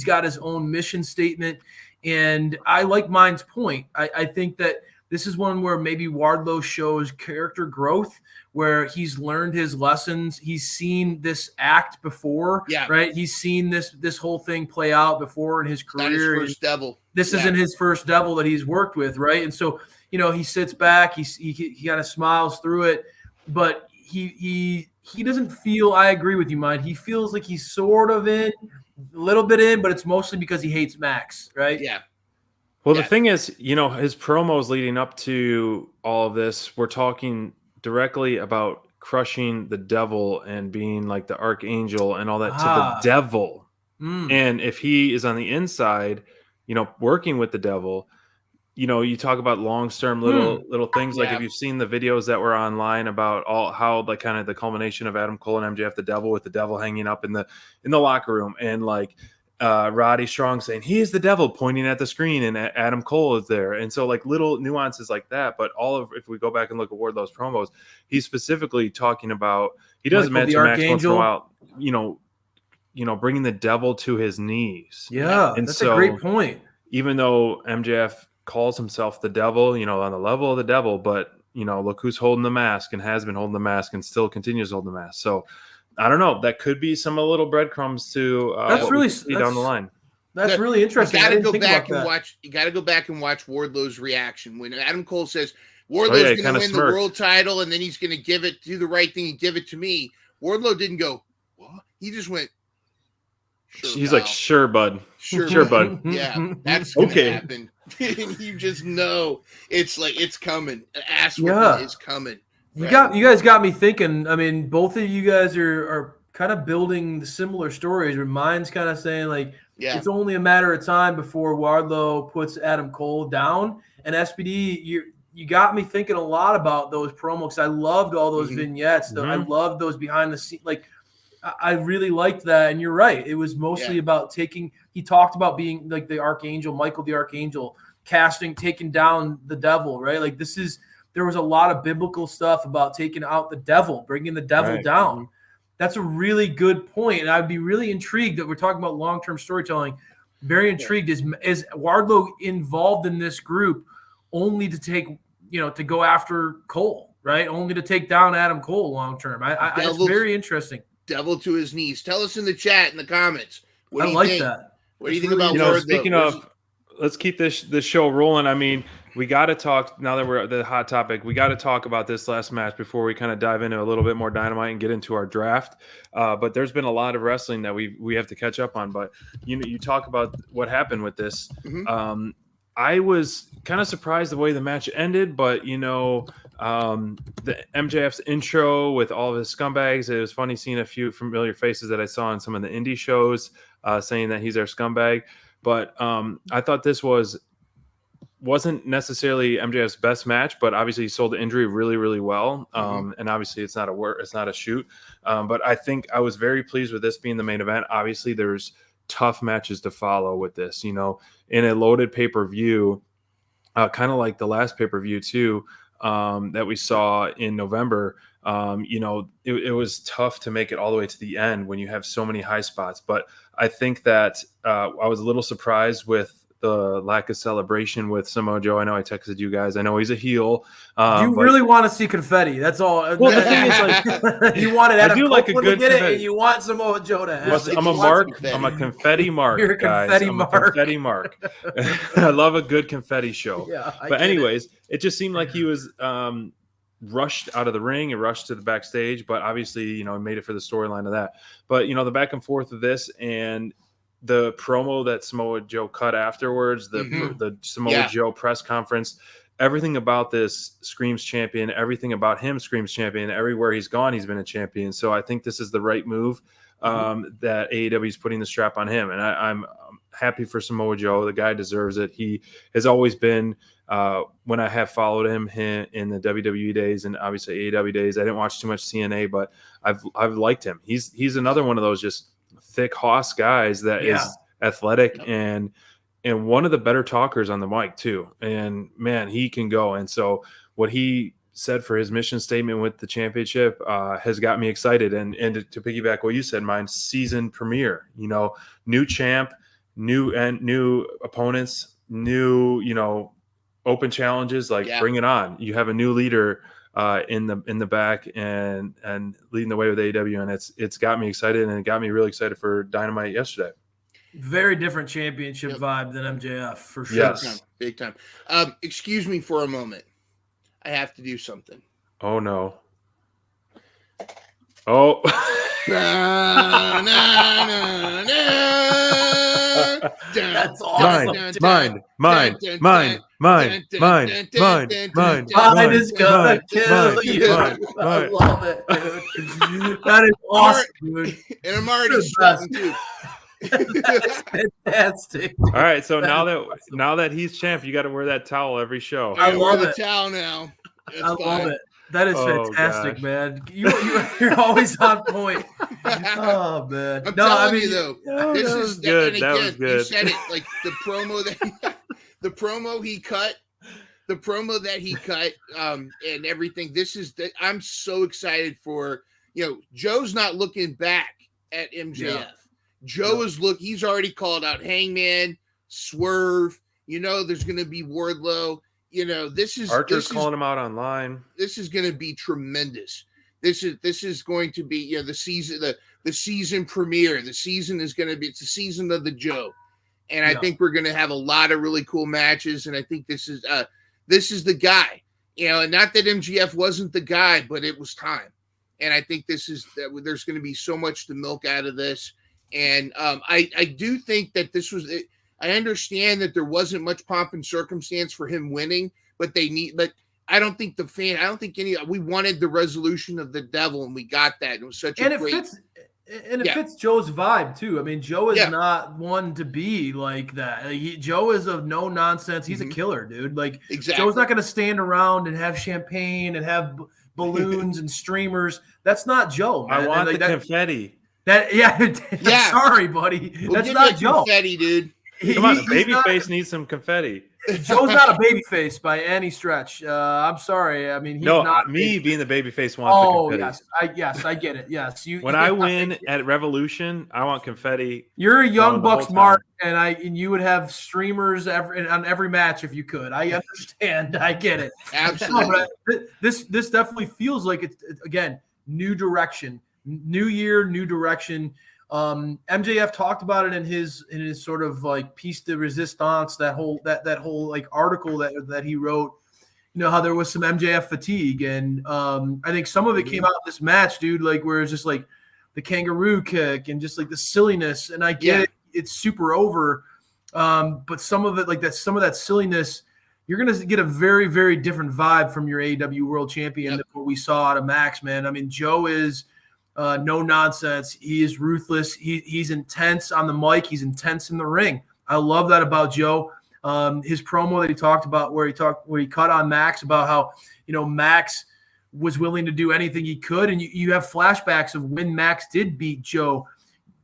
got his own mission statement. And I like Mind's point. I think that this is one where maybe Wardlow shows character growth, where he's learned his lessons. He's seen this act before, right? He's seen this whole thing play out before in his career. Not his first devil. This isn't his first devil that he's worked with, right? And so, he sits back, he kind of smiles through it, but he doesn't feel. I agree with you, Mind. He feels like he's sort of in, a little bit in, but it's mostly because he hates Max, right? Yeah. Well, the thing is, his promos leading up to all of this, we're talking directly about crushing the devil and being like the archangel and all that to the devil. And if he is on the inside, working with the devil, you talk about long-term little things. Like if you've seen the videos that were online about how like kind of the culmination of Adam Cole and MJF, the devil, with the devil hanging up in the locker room, and like Roddy Strong saying he is the devil, pointing at the screen, and Adam Cole is there. And so like little nuances like that. But if we go back and look at Wardlow's promos, he's specifically talking about, he does mention Max once in a while, bringing the devil to his knees. Yeah, and that's a great point. Even though MJF calls himself the devil, on the level of the devil, but look who's holding the mask and has been holding the mask and still continues to hold the mask. So I don't know. That could be some little breadcrumbs to that's really down the line. That's really interesting. You got to go back and watch. You got to go back and watch Wardlow's reaction when Adam Cole says Wardlow's going to win the world title, and then he's going to do the right thing and give it to me. Wardlow didn't go, what? He just went, sure, he's pal. like, sure, bud. Sure, bud. Yeah, that's going to happen. You just know it's like it's coming. Ass whipping is coming. You guys got me thinking. I mean, both of you guys are kind of building the similar stories. Where mine's kind of saying like Yeah. It's only a matter of time before Wardlow puts Adam Cole down. And SPD, you got me thinking a lot about those promos. I loved all those vignettes. I loved those behind the scenes. Like, I really liked that. And you're right. It was mostly about he talked about being like the Archangel, Michael the Archangel, taking down the devil, right? Like there was a lot of biblical stuff about taking out the devil, bringing the devil down. That's a really good point. And I'd be really intrigued that we're talking about long-term storytelling. Very intrigued. Is Wardlow involved in this group only to to go after Cole, right? Only to take down Adam Cole long-term. It's very interesting. Devil to his knees. Tell us in the chat, in the comments. What do you think? That. What do you think about Wardlow? Speaking of, let's keep this show rolling. I mean, we got to talk, now that we're at the hot topic, we got to talk about this last match before we kind of dive into a little bit more Dynamite and get into our draft. But there's been a lot of wrestling that we have to catch up on. But, you talk about what happened with this. I was kind of surprised the way the match ended, but, the MJF's intro with all of his scumbags, it was funny seeing a few familiar faces that I saw in some of the indie shows saying that he's their scumbag. But I thought this wasn't necessarily MJF's best match, but obviously he sold the injury really, really well. And obviously it's not a shoot. But I think I was very pleased with this being the main event. Obviously there's tough matches to follow with this, in a loaded pay-per-view, kind of like the last pay-per-view too, that we saw in November. It was tough to make it all the way to the end when you have so many high spots. But I think that I was a little surprised with the lack of celebration with Samoa Joe. I know I texted you guys. I know he's a heel. You really want to see confetti. That's all. Well, the thing is, like, you wanted Adam Cole like a good to get confetti. it, and you want Samoa Joe to have it. I'm a mark. I'm a confetti mark. You're a confetti guys. mark. I'm a confetti mark. I love a good confetti show. Yeah, but anyways, it just seemed like he was rushed out of the ring and rushed to the backstage. But obviously, he made it for the storyline of that. But the back and forth of this and the promo that Samoa Joe cut afterwards, the Samoa Joe press conference, everything about this screams champion. Everything about him screams champion. Everywhere he's gone, he's been a champion. So I think this is the right move that AEW is putting the strap on him. And I'm happy for Samoa Joe. The guy deserves it. He has always been, when I have followed him in the WWE days and obviously AEW days, I didn't watch too much TNA, but I've liked him. He's another one of those just thick hoss guys that is athletic and one of the better talkers on the mic too. And man, he can go. And so what he said for his mission statement with the championship has got me excited. And to piggyback what you said, mine season premiere, new champ, new opponents, new, open challenges, bring it on. You have a new leader in the back and leading the way with AEW, and it's got me excited, and it got me really excited for Dynamite yesterday. Very different championship vibe than MJF for sure. Yes, big time. Excuse me for a moment. I have to do something. Oh no. Oh. That's awesome. Mine is gonna kill you. I love it, dude. That is awesome, dude. And I'm already sweating too. That's fantastic. All right, so now that he's champ, you got to wear that towel every show. I love the towel now. I love it. That is fantastic, man. You're always on point. Oh man. I'm telling you though, this is good. That was good. You said it, like the promo that he cut, and everything. I'm so excited for. Joe's not looking back at MJF. Yeah. Joe he's already called out Hangman, Swerve. There's going to be Wardlow. Archer's calling him out online. This is going to be tremendous. This is going to be the season premiere. The season is going to be, it's the season of the Joe, and I think we're going to have a lot of really cool matches. And I think this is the guy. And not that MGF wasn't the guy, but it was time. And I think there's going to be so much to milk out of this. And I do think that this was. I understand that there wasn't much pomp and circumstance for him winning, but I don't think we wanted the resolution of the devil, and we got that. It was such a great. And it fits Joe's vibe too. I mean, Joe is not one to be like that. Joe is of no nonsense. He's a killer, dude. Like Joe's not going to stand around and have champagne and have balloons and streamers. That's not Joe, man. I want the confetti. Sorry, buddy. That's not Joe. Confetti, dude. Come on, babyface needs some confetti. Joe's not a babyface by any stretch. I'm sorry. I mean, he's not me being the babyface wants the confetti. Yes, I get it. Yes, when I win at Revolution, I want confetti. You're a Young Bucks mark, and you would have streamers on every match if you could. I understand. I get it. Absolutely. This definitely feels like it's again new direction, new year, new direction. MJF talked about it in his sort of like piece de resistance, that whole like article that he wrote, you know, how there was some MJF fatigue. And I think some of it came out in this match, dude, like where it's just like the kangaroo kick and just like the silliness. And I get it, it's super over. But some of it, like that, some of that silliness, you're going to get a very, very different vibe from your AEW World Champion than what we saw out of Max, man. I mean, Joe is no nonsense. He is ruthless. He's intense on the mic. He's intense in the ring. I love that about Joe. His promo that he talked about, where he cut on Max about how, you know, Max was willing to do anything he could, and you have flashbacks of when Max did beat Joe,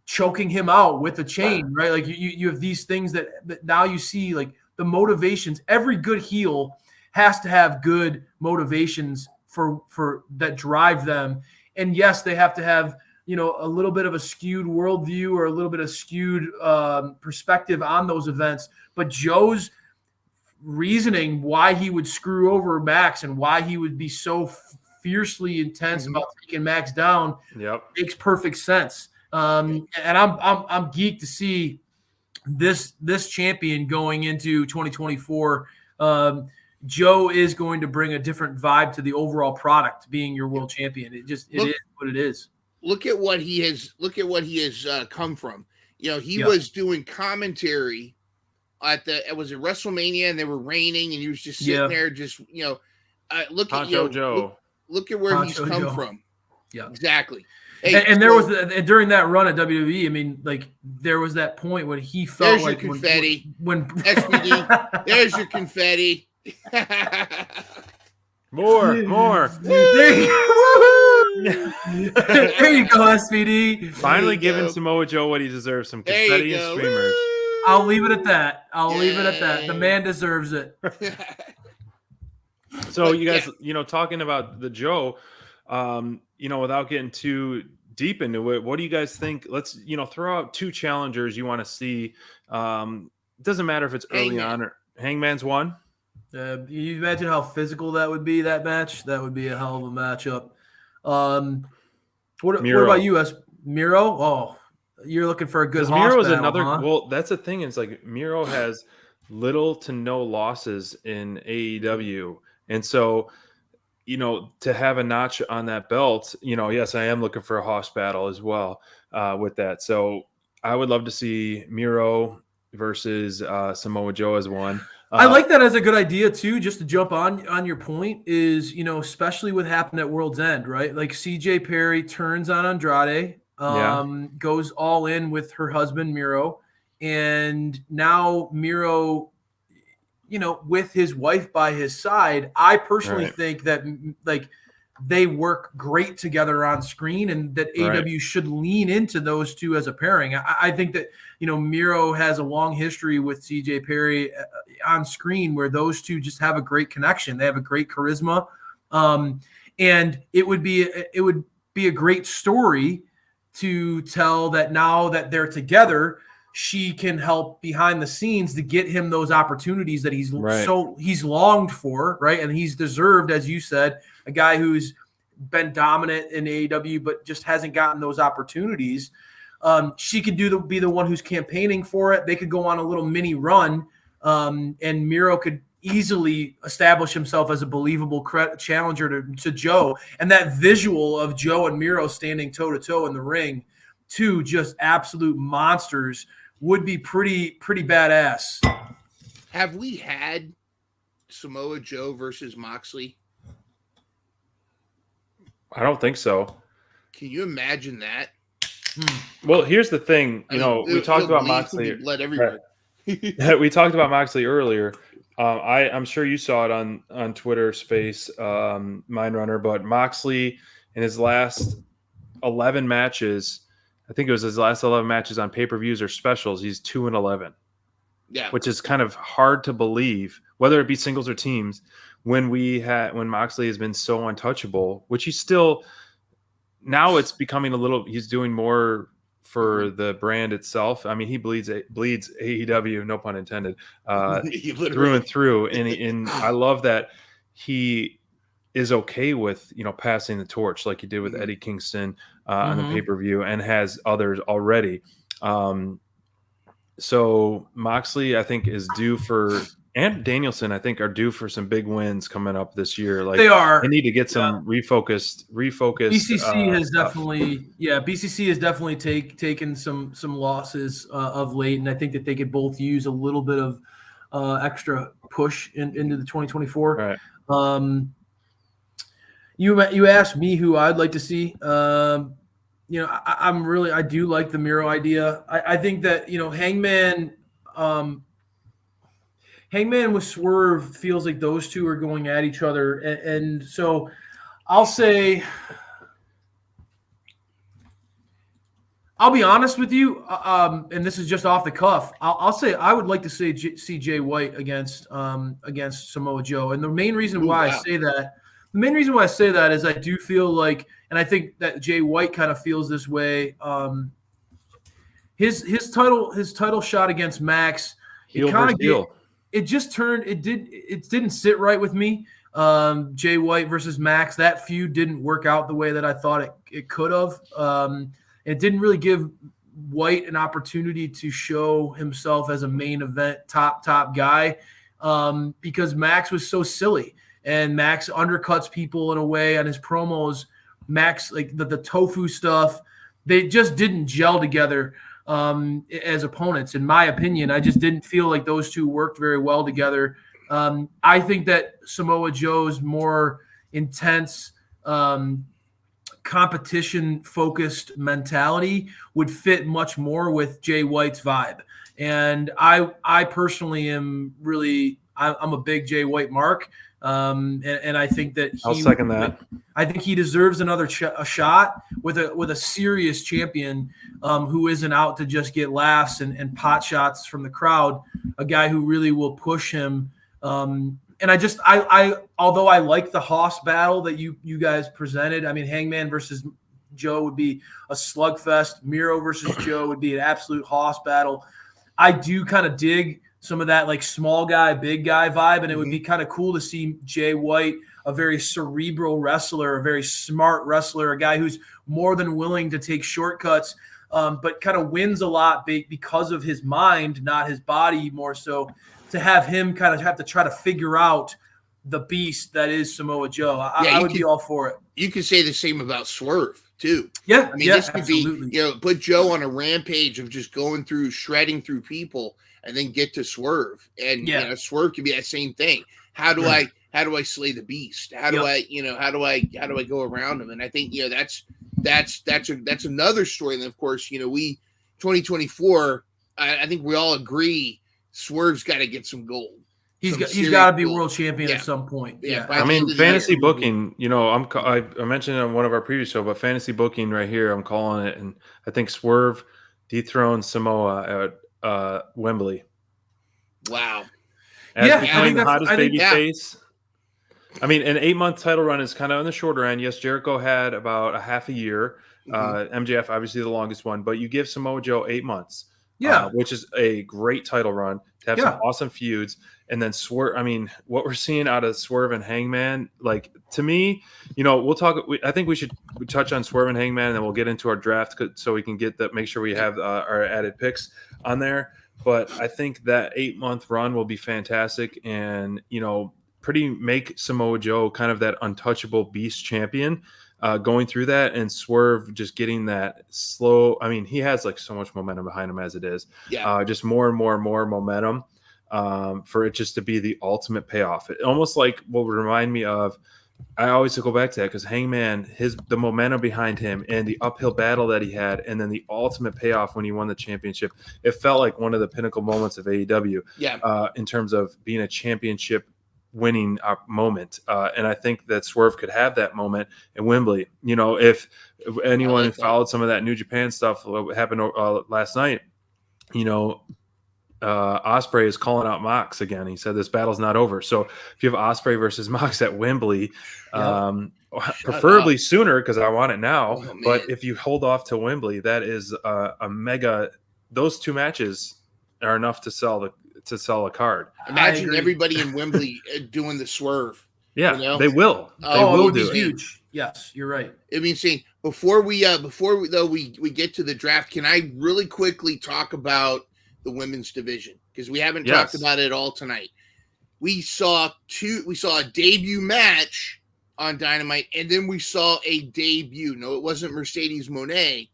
choking him out with a chain, right? Like you have these things that now you see, like the motivations. Every good heel has to have good motivations for that drive them. And yes, they have to have, you know, a little bit of a skewed worldview or a little bit of skewed perspective on those events. But Joe's reasoning why he would screw over Max and why he would be so fiercely intense about taking Max down makes perfect sense. And I'm geeked to see this champion going into 2024. Joe is going to bring a different vibe to the overall product, being your world champion. It is what it is. Look at what he has come from. You know, he was doing commentary it was at WrestleMania, and they were raining, and he was just sitting there, just, you know, look at Joe. Look at where he's come from. Yeah, exactly. Hey, and there was during that run at WWE, I mean, like there was that point when he felt there's like your confetti. when SPD, there's your confetti. More. There you go, SPD. Finally giving Samoa Joe what he deserves, some confetti and streamers. I'll leave it at that. The man deserves it. So you guys, you know, talking about the Joe, you know, without getting too deep into it, what do you guys think? Let's, you know, throw out two challengers you want to see. It doesn't matter if it's early on or Hangman's one. You imagine how physical that would be, that match? That would be a hell of a matchup. What about you, Miro? Oh, you're looking for a good Miro is another. Huh? Well, that's the thing. Is like Miro has little to no losses in AEW, and so, you know, to have a notch on that belt, you know, yes, I am looking for a Hoss battle as well with that. So I would love to see Miro versus Samoa Joe as one. I like that as a good idea too. Just to jump on your point is, you know, especially what happened at World's End, right? Like CJ Perry turns on Andrade, goes all in with her husband Miro, and now Miro, you know, with his wife by his side. I personally think that like they work great together on screen, and that AEW should lean into those two as a pairing. I think that, you know, Miro has a long history with CJ Perry on screen where those two just have a great connection. They have a great charisma. And it would be a great story to tell that now that they're together, she can help behind the scenes to get him those opportunities that he's longed for, right? And he's deserved, as you said, a guy who's been dominant in AEW but just hasn't gotten those opportunities. She could be the one who's campaigning for it. They could go on a little mini run, and Miro could easily establish himself as a believable challenger to Joe. And that visual of Joe and Miro standing toe-to-toe in the ring, two just absolute monsters, would be pretty badass. Have we had Samoa Joe versus Moxley? I don't think so. Can you imagine that? Well, here's the thing. We talked about Moxley. Let everyone. We talked about Moxley earlier. I'm sure you saw it on Twitter Space, Mindrunner. But Moxley in his last 11 matches, I think it was his last 11 matches on pay-per-views or specials, he's 2-11. Yeah, which is kind of hard to believe, whether it be singles or teams, when Moxley has been so untouchable, which he's still. Now it's becoming he's doing more for the brand itself. I mean, he bleeds AEW, no pun intended, through and through. And I love that he is okay with, passing the torch like he did with Eddie Kingston on the pay-per-view, and has others already. So Moxley, I think, is due for, and Danielson, I think, are due for some big wins coming up this year. Like, they are. They need to get some refocused. BCC has definitely taken some losses of late, and I think that they could both use a little bit of extra push into the 2024. Right. You asked me who I'd like to see. I do like the Miro idea. I think that, Hangman with Swerve feels like those two are going at each other. And so I'll be honest with you. And this is just off the cuff. I'll say, I would like to see Jay White against Samoa Joe. And the main reason why I say that is I do feel like, and I think that Jay White kind of feels this way. His title shot against Max, it didn't sit right with me. Jay White versus Max, that feud didn't work out the way that I thought it could have. It didn't really give White an opportunity to show himself as a main event top guy, because Max was so silly, and Max undercuts people in a way on his promos. Max, like the tofu stuff, they just didn't gel together as opponents, in my opinion. I just didn't feel like those two worked very well together. I think that Samoa Joe's more intense, competition-focused mentality would fit much more with Jay White's vibe. And I personally am I'm a big Jay White mark. And I think that I'll second that. I think he deserves another a shot with a serious champion who isn't out to just get laughs and pot shots from the crowd. A guy who really will push him. And I although I like the Hoss battle that you guys presented, I mean, Hangman versus Joe would be a slugfest. Miro versus Joe would be an absolute Hoss battle. I do kind of dig some of that like small guy, big guy vibe. And it would be kind of cool to see Jay White, a very cerebral wrestler, a very smart wrestler, a guy who's more than willing to take shortcuts, but kind of wins a lot because of his mind, not his body more so, to have him kind of have to try to figure out the beast that is Samoa Joe. I would be all for it. You could say the same about Swerve too. Yeah. I mean, this could absolutely be, put Joe on a rampage of just going through, shredding through people, and then get to Swerve. And Swerve could be that same thing. How do I slay the beast? How do I go around him? And I think, that's another story. And of course, 2024, I think we all agree Swerve's got to get some gold. He's got to be world champion at some point. Yeah. I mean, fantasy booking, I mentioned it on one of our previous shows, but fantasy booking right here, I'm calling it. And I think Swerve dethroned Samoa at Wembley. Wow. Becoming the hottest baby face. I mean, an 8-month title run is kind of on the shorter end. Yes, Jericho had about a half a year. MJF, obviously the longest one, but you give Samoa Joe 8 months. Which is a great title run to have some awesome feuds. And then Swerve, I mean, what we're seeing out of Swerve and Hangman, like, to me, we'll talk. I think we should touch on Swerve and Hangman, and then we'll get into our draft so we can make sure we have our added picks on there. But I think that 8-month run will be fantastic, and make Samoa Joe kind of that untouchable beast champion. Going through that, and Swerve just getting that slow. I mean, he has like so much momentum behind him as it is. Just more and more and more momentum for it just to be the ultimate payoff. It almost like what would remind me of I always go back to that because Hangman, the momentum behind him and the uphill battle that he had, and then the ultimate payoff when he won the championship, it felt like one of the pinnacle moments of AEW. Yeah. In terms of being a championship winning moment, and I think that Swerve could have that moment in Wembley. You know, if anyone followed some of that New Japan stuff, what happened last night, you know. Ospreay is calling out Mox again. He said this battle's not over. So if you have Ospreay versus Mox at Wembley, preferably sooner because I want it now. But if you hold off to Wembley, that is a mega. Those two matches are enough to sell a card. Imagine everybody in Wembley doing the Swerve. Yeah, you know? they will. They it will would do be it. huge. Yes, you're right. I mean, see, before we get to the draft, can I really quickly talk about the women's division, because we haven't talked about it all tonight. We saw a debut match on Dynamite, and then we saw a debut. No, it wasn't Mercedes Moné,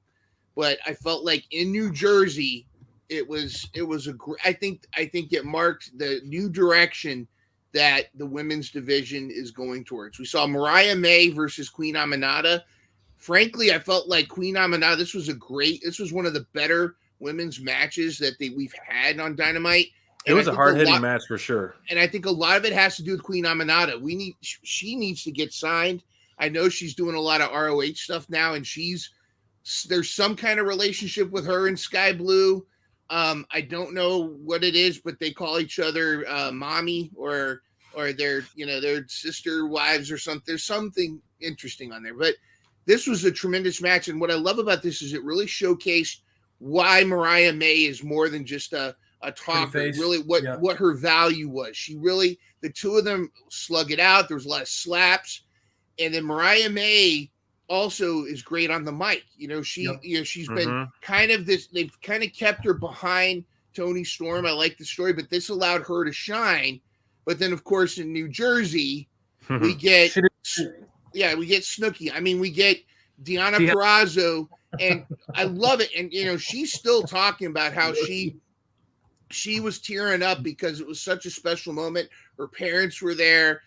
but I felt like in New Jersey, it was I think it marked the new direction that the women's division is going towards. We saw Mariah May versus Queen Aminata. Frankly, I felt like Queen Aminata, this was one of the better women's matches that we've had on Dynamite. It was a hard-hitting match for sure. And I think a lot of it has to do with Queen Aminata. She needs to get signed. I know she's doing a lot of ROH stuff now, and there's some kind of relationship with her and Sky Blue. I don't know what it is, but they call each other mommy or their sister wives or something. There's something interesting on there. But this was a tremendous match, and what I love about this is it really showcased why Mariah May is more than just a talker, really what her value was. The two of them slug it out. There was a lot of slaps. And then Mariah May also is great on the mic. She's been kind of this, they've kind of kept her behind Toni Storm. I like the story, but this allowed her to shine. But then of course in New Jersey, we get Snooki. I mean, we get Deonna Purrazzo. And I love it. And, she's still talking about how she was tearing up because it was such a special moment. Her parents were there.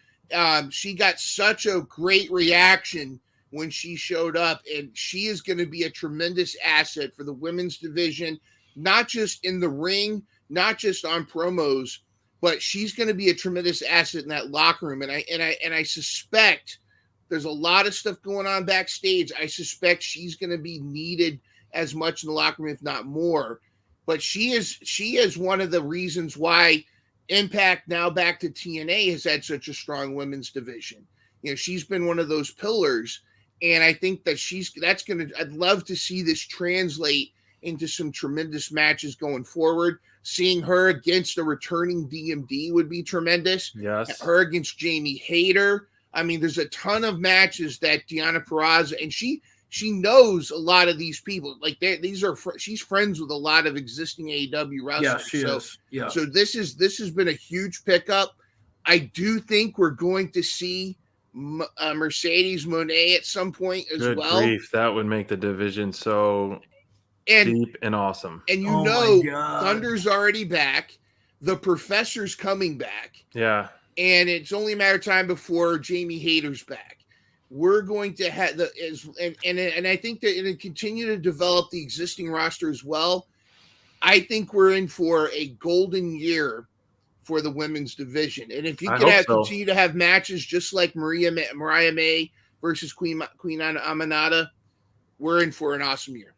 She got such a great reaction when she showed up. And she is going to be a tremendous asset for the women's division, not just in the ring, not just on promos, but she's going to be a tremendous asset in that locker room. And I suspect there's a lot of stuff going on backstage. I suspect she's going to be needed as much in the locker room, if not more. But she is one of the reasons why Impact, now back to TNA, has had such a strong women's division. She's been one of those pillars, and I think that I'd love to see this translate into some tremendous matches going forward. Seeing her against a returning DMD would be tremendous. Yes. Her against Jamie Hayter. I mean, there's a ton of matches that Deonna Purrazzo, and she knows a lot of these people. Like she's friends with a lot of existing AEW wrestlers. Yeah, she is. Yeah. So this has been a huge pickup. I do think we're going to see Mercedes Moné at some point as Good well. Grief, that would make the division so deep and awesome. And Thunder's already back. The Professor's coming back. Yeah. And it's only a matter of time before Jamie Hayter's back. We're going to have and I think that it'll continue to develop the existing roster as well. I think we're in for a golden year for the women's division. And if you can continue to have matches just like Mariah May versus Queen Aminata, we're in for an awesome year.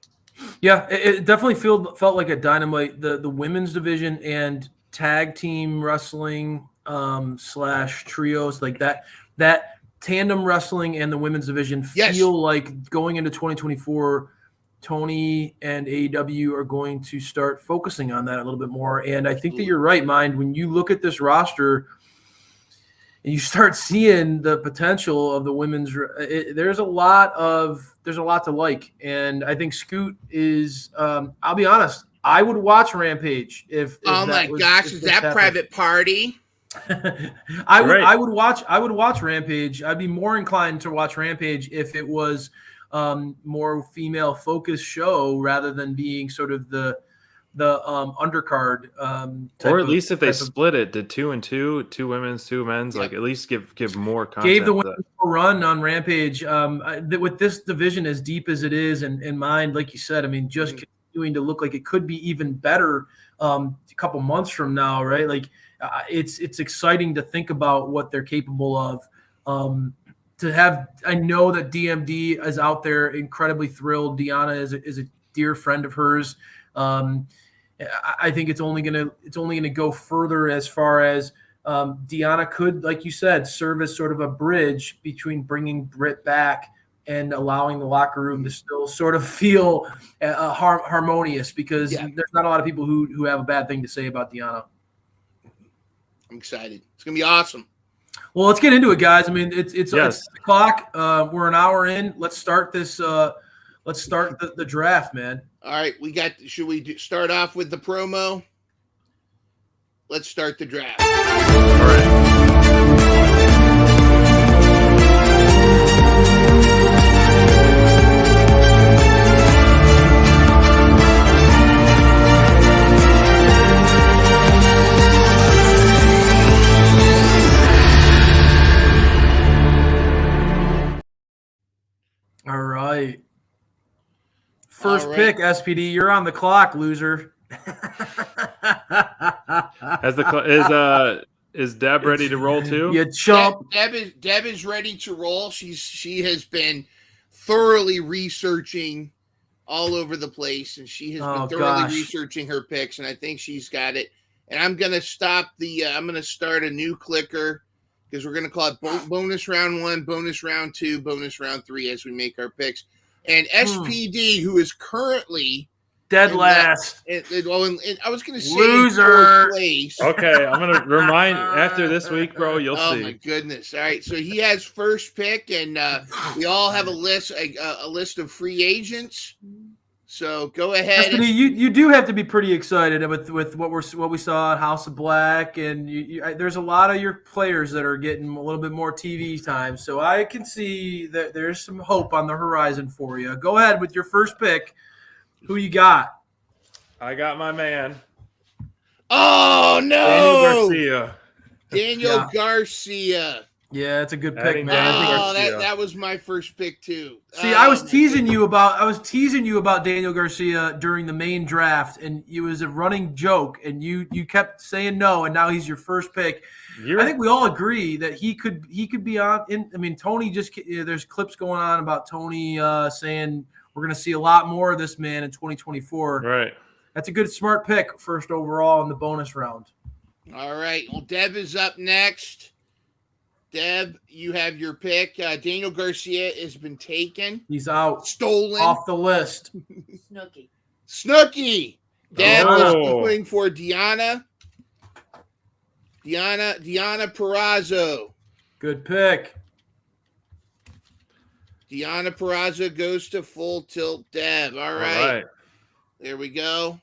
Yeah, it definitely felt like a Dynamite, the women's division and tag team wrestling / trios, like that tandem wrestling and the women's division feel like going into 2024, Tony and AEW are going to start focusing on that a little bit more. And I think that you're right, Mind. When you look at this roster and you start seeing the potential of the women's, there's a lot to like. And I think Scoot is, I'll be honest, I would watch Rampage if oh my gosh, is that Private Party? I would watch Rampage. I'd be more inclined to watch Rampage if it was more female focused show rather than being sort of the undercard. Or at least if they split it, did 2 and 2, 2 women's, 2 men's, like at least give more content. Gave the women a run on Rampage. With this division as deep as it is, and in mind, like you said, I mean, just continuing to look like it could be even better a couple months from now, right? Like it's exciting to think about what they're capable of. I know that DMD is out there, incredibly thrilled. Deanna is a dear friend of hers. I think it's only gonna go further as far as Deanna could, like you said, serve as sort of a bridge between bringing Britt back and allowing the locker room to still sort of feel harmonious, because there's not a lot of people who have a bad thing to say about Deanna. I'm excited. It's gonna be awesome. Well, let's get into it, guys. I mean, it's the clock. We're an hour in. Let's start this. Let's start the draft, man. All right, should we start off with the promo? Let's start the draft. All right. All right. First pick, SPD. You're on the clock, loser. Is Deb ready to roll too? You chump. Deb is ready to roll. She has been thoroughly researching all over the place, and she has been thoroughly researching her picks, and I think she's got it. And I'm gonna start a new clicker, because we're gonna call it bonus round 1, bonus round 2, bonus round 3 as we make our picks. And SPD, who is currently dead last. I was going to say loser. Place. Okay, I'm going to remind after this week, bro. You'll see. Oh my goodness! All right, so he has first pick, and we all have a list of free agents. So go ahead. SPD, you do have to be pretty excited with what we saw at House of Black, and there's a lot of your players that are getting a little bit more TV time. So I can see that there's some hope on the horizon for you. Go ahead with your first pick. Who you got? I got my man. Oh no! Daniel Garcia. Yeah, it's a good pick, man. That was my first pick too. See, I was teasing you about Daniel Garcia during the main draft, and it was a running joke, and you kept saying no, and now he's your first pick. I think we all agree that he could be on. I mean, Tony there's clips going on about Tony saying we're going to see a lot more of this man in 2024. Right. That's a good, smart pick, first overall in the bonus round. All right. Well, Deb is up next. Deb, you have your pick. Daniel Garcia has been taken. He's out. Stolen. Off the list. Snooki. Deb is going for Deanna. Deanna Purrazzo. Good pick. Deanna Purrazzo goes to Full Tilt Deb. All right. There we go.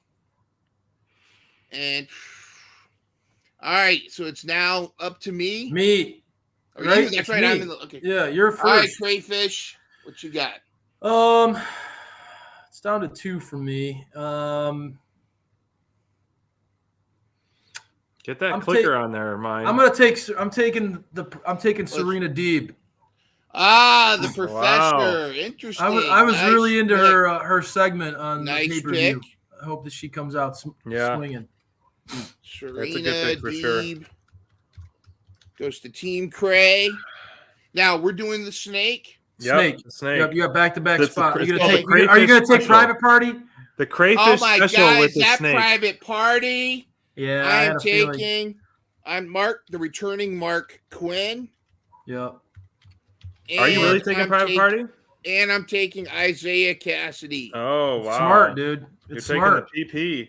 And all right, so it's now up to me. Right? That's right. I'm in the okay. Yeah, you're first. All right, Crayfish, what you got? It's down to 2 for me. Get that clicker on there, mine. I'm taking Serena Deeb. The professor. Wow. Interesting. I was really into her segment on the pay-per-view. Pick. I hope that she comes out swinging. Serena That's a good pick for Deeb. Sure. Goes to Team Cray. Now we're doing the snake. Snake. Snake. You got back-to-back spot. Are you going to take Private Party? The Crayfish special with the that snake. Private Party. Yeah, I'm the returning Mark Quinn. Yeah. Are you really taking Private Party? And I'm taking Isaiah Cassidy. Oh, wow. Smart, dude. You're taking the PP.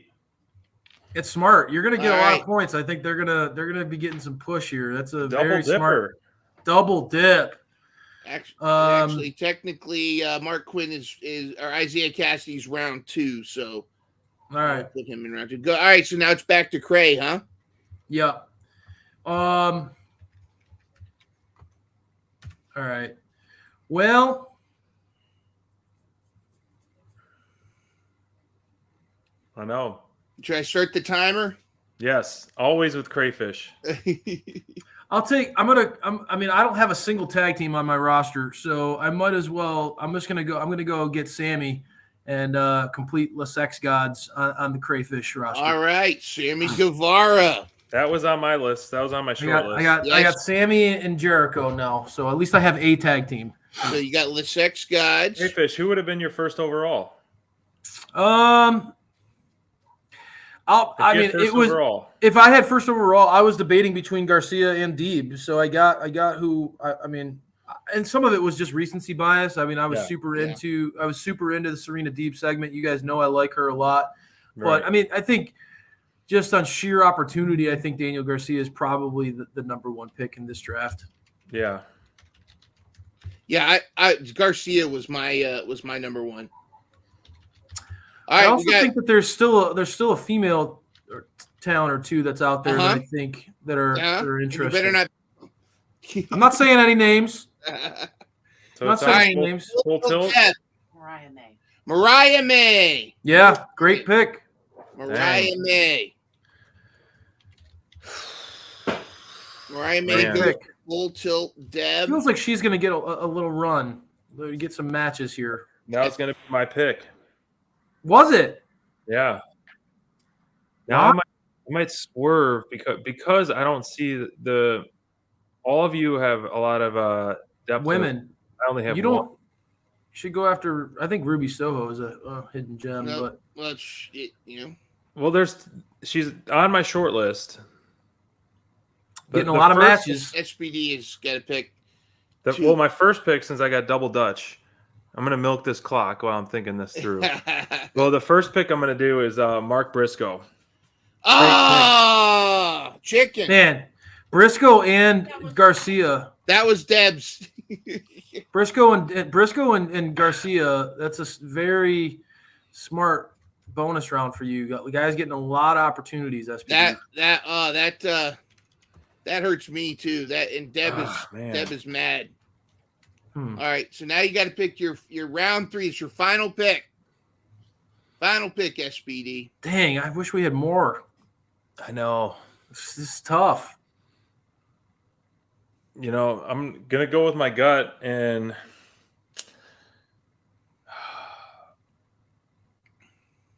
It's smart. You're gonna get a lot of points. I think they're gonna be getting some push here. That's a very smart double dip. Actually, technically, Mark Quinn or Isaiah Cassidy's round 2. So, all right, I'll put him in round 2. Go. All right, so now it's back to Cray, huh? Yeah. All right. Well. I know. Should I start the timer? Yes, always with crayfish. I mean, I don't have a single tag team on my roster, so I might as well. I'm going to go get Sammy and complete Les Sex Gods on the crayfish roster. All right, Sammy Guevara. That was on my list. That was on my short list. I got Sammy and Jericho now, so at least I have a tag team. So you got Les Sex Gods. Crayfish, who would have been your first overall? Overall. If I had first overall, I was debating between Garcia and Deeb. So I got who I mean, and some of it was just recency bias. I mean, I was super into the Serena Deeb segment. You guys know I like her a lot, but I mean, I think just on sheer opportunity, I think Daniel Garcia is probably the number one pick in this draft. Yeah. Yeah, I Garcia was my number one. All right, I also think that there's still a female talent or two that's out there that I think that are interesting. You better not. I'm not saying any names. So I'm not saying any names. Full tilt. Mariah May. Yeah, great pick. Mariah May. Mariah May goes full tilt. Deb. Feels like she's going to get a little run. Get some matches here. Now it's going to be my pick. Was it? Yeah. Now I might swerve because I don't see all of you have a lot of depth. Women. I only have you one. Don't. You should go after. I think Ruby Soho is a hidden gem, but Well, she's on my short list. Getting a lot of matches. SPD has got to pick. My first pick, since I got double Dutch, I'm going to milk this clock while I'm thinking this through. Well, the first pick I'm going to do is Mark Briscoe. Chicken. Man, Briscoe and Garcia. That was Deb's. Briscoe and Garcia. That's a very smart bonus round for you. The guy's getting a lot of opportunities. SPD. That hurts me too. Deb is mad. All right, so now you got to pick your round 3. It's your final pick. Final pick, SPD. Dang, I wish we had more. I know. This is tough. I'm going to go with my gut, and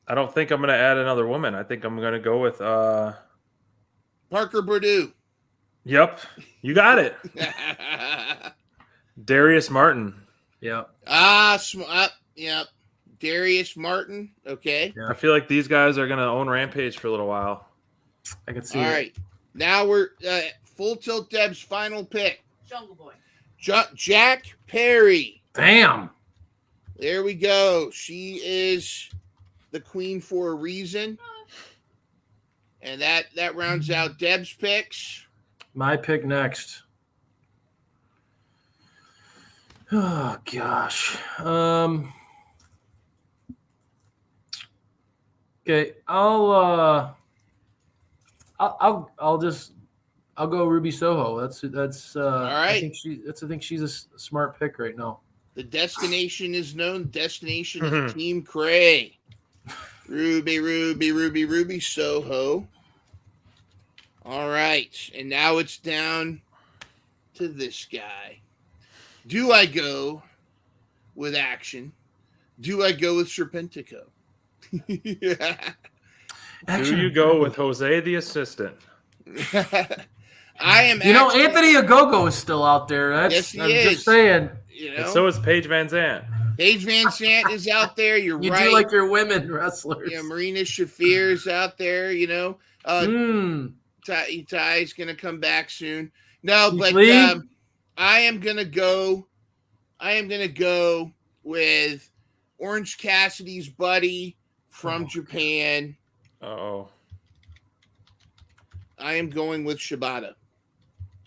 I don't think I'm going to add another woman. I think I'm going to go with Parker Purdue. Yep, you got it. Darius Martin. Yep. Yep. Darius Martin. Okay. Yeah. I feel like these guys are going to own Rampage for a little while. I can see All right. Now we're full tilt Deb's final pick. Jungle Boy. Jack Perry. Damn. There we go. She is the queen for a reason. And that rounds out Deb's picks. My pick next. Oh gosh. Okay, I'll go Ruby Soho. That's all right. I think she's a smart pick right now. The destination is known. Destination is Team Cray. Ruby Soho. All right, and now it's down to this guy. Do I go with Action? Do I go with Serpentico? Do you go with Jose the assistant? I am. Anthony Ogogo is still out there. Yes, he I'm is. just saying. And so is Paige Van Zandt. Paige Van Zandt is out there. You're you right. You do like your women wrestlers. Yeah, Marina Shafir is out there. Ty's gonna come back soon. No, but I am gonna go with Orange Cassidy's buddy from Japan. Uh-oh. I am going with Shibata.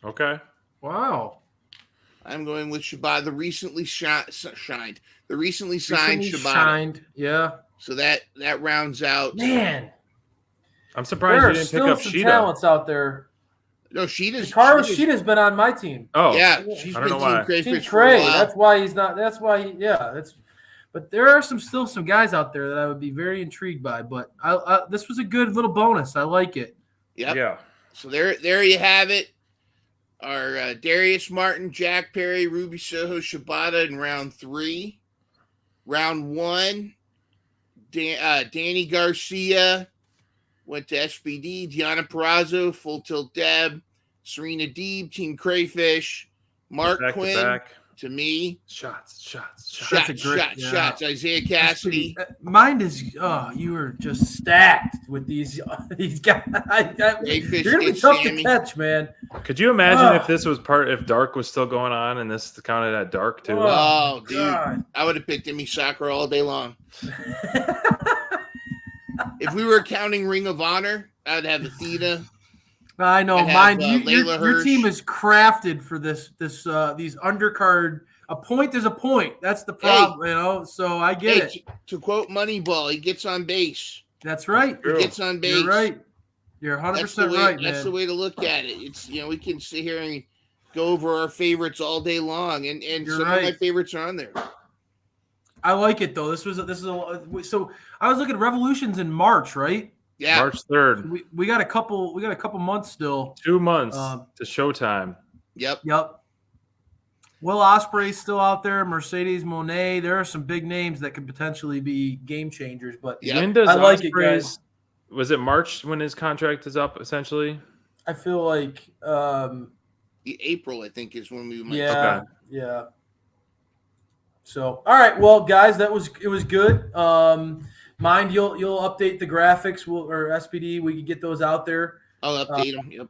Okay. Wow. I'm going with Shibata. The recently signed Shibata. Yeah. So that rounds out. Man. I'm surprised you didn't pick up some Sheeta. Talents out there. No, Sheeta's been on my team. Oh, yeah, she's I don't been know why. Team Crayfish Team Cray. for a while. That's why he's not. That's why. Yeah. But there are still some guys out there that I would be very intrigued by. But this was a good little bonus. I like it. Yep. Yeah. So there you have it. Our Darius Martin, Jack Perry, Ruby Soho, Shibata in round 3. Round 1, Danny Garcia went to SBD. Deanna Perrazzo, Full Tilt Deb. Serena Deeb, Team Crayfish. Mark Quinn to me. Shots. Isaiah Cassidy. Mine is, you were just stacked with these guys. You're going to be tough to catch, man. Could you imagine if this was if Dark was still going on and this counted at Dark too? Oh, dude. God. I would have picked Emi Sakura all day long. If we were counting Ring of Honor, I'd have Athena. I know, mine. Your team is crafted for these undercard. A point is a point. That's the problem, So I get it. To quote Moneyball, he gets on base. That's right. He gets on base. You're right. You're 100% right, man. That's the way to look at it. It's we can sit here and go over our favorites all day long, and some of my favorites are on there. I like it though. This is so I was looking at Revolutions in March, right? Yeah, March 3rd. We got a couple months still. 2 months to Showtime. Yep. Will Ospreay's still out there. Mercedes Moné. There are some big names that could potentially be game changers. But when does I like Ospreay's, it, guys. Was it March when his contract is up? Essentially, I feel like April. I think is when we might. Yeah. So all right, well, guys, it was good. Mind you'll update the graphics or SPD. We can get those out there. I'll update them. Yep.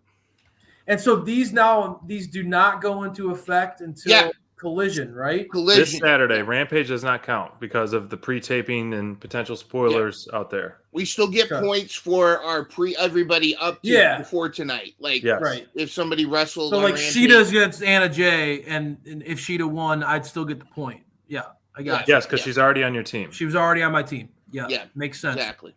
And so these do not go into effect until Collision, right? Collision. This Saturday. Rampage does not count because of the pre-taping and potential spoilers out there. We still get points for our everybody up to before tonight. Like if somebody wrestled. So like Sheeta's against Anna Jay, and if Sheeta won, I'd still get the point. Yeah, I got Yes, because she's already on your team. She was already on my team. Yeah, makes sense. Exactly.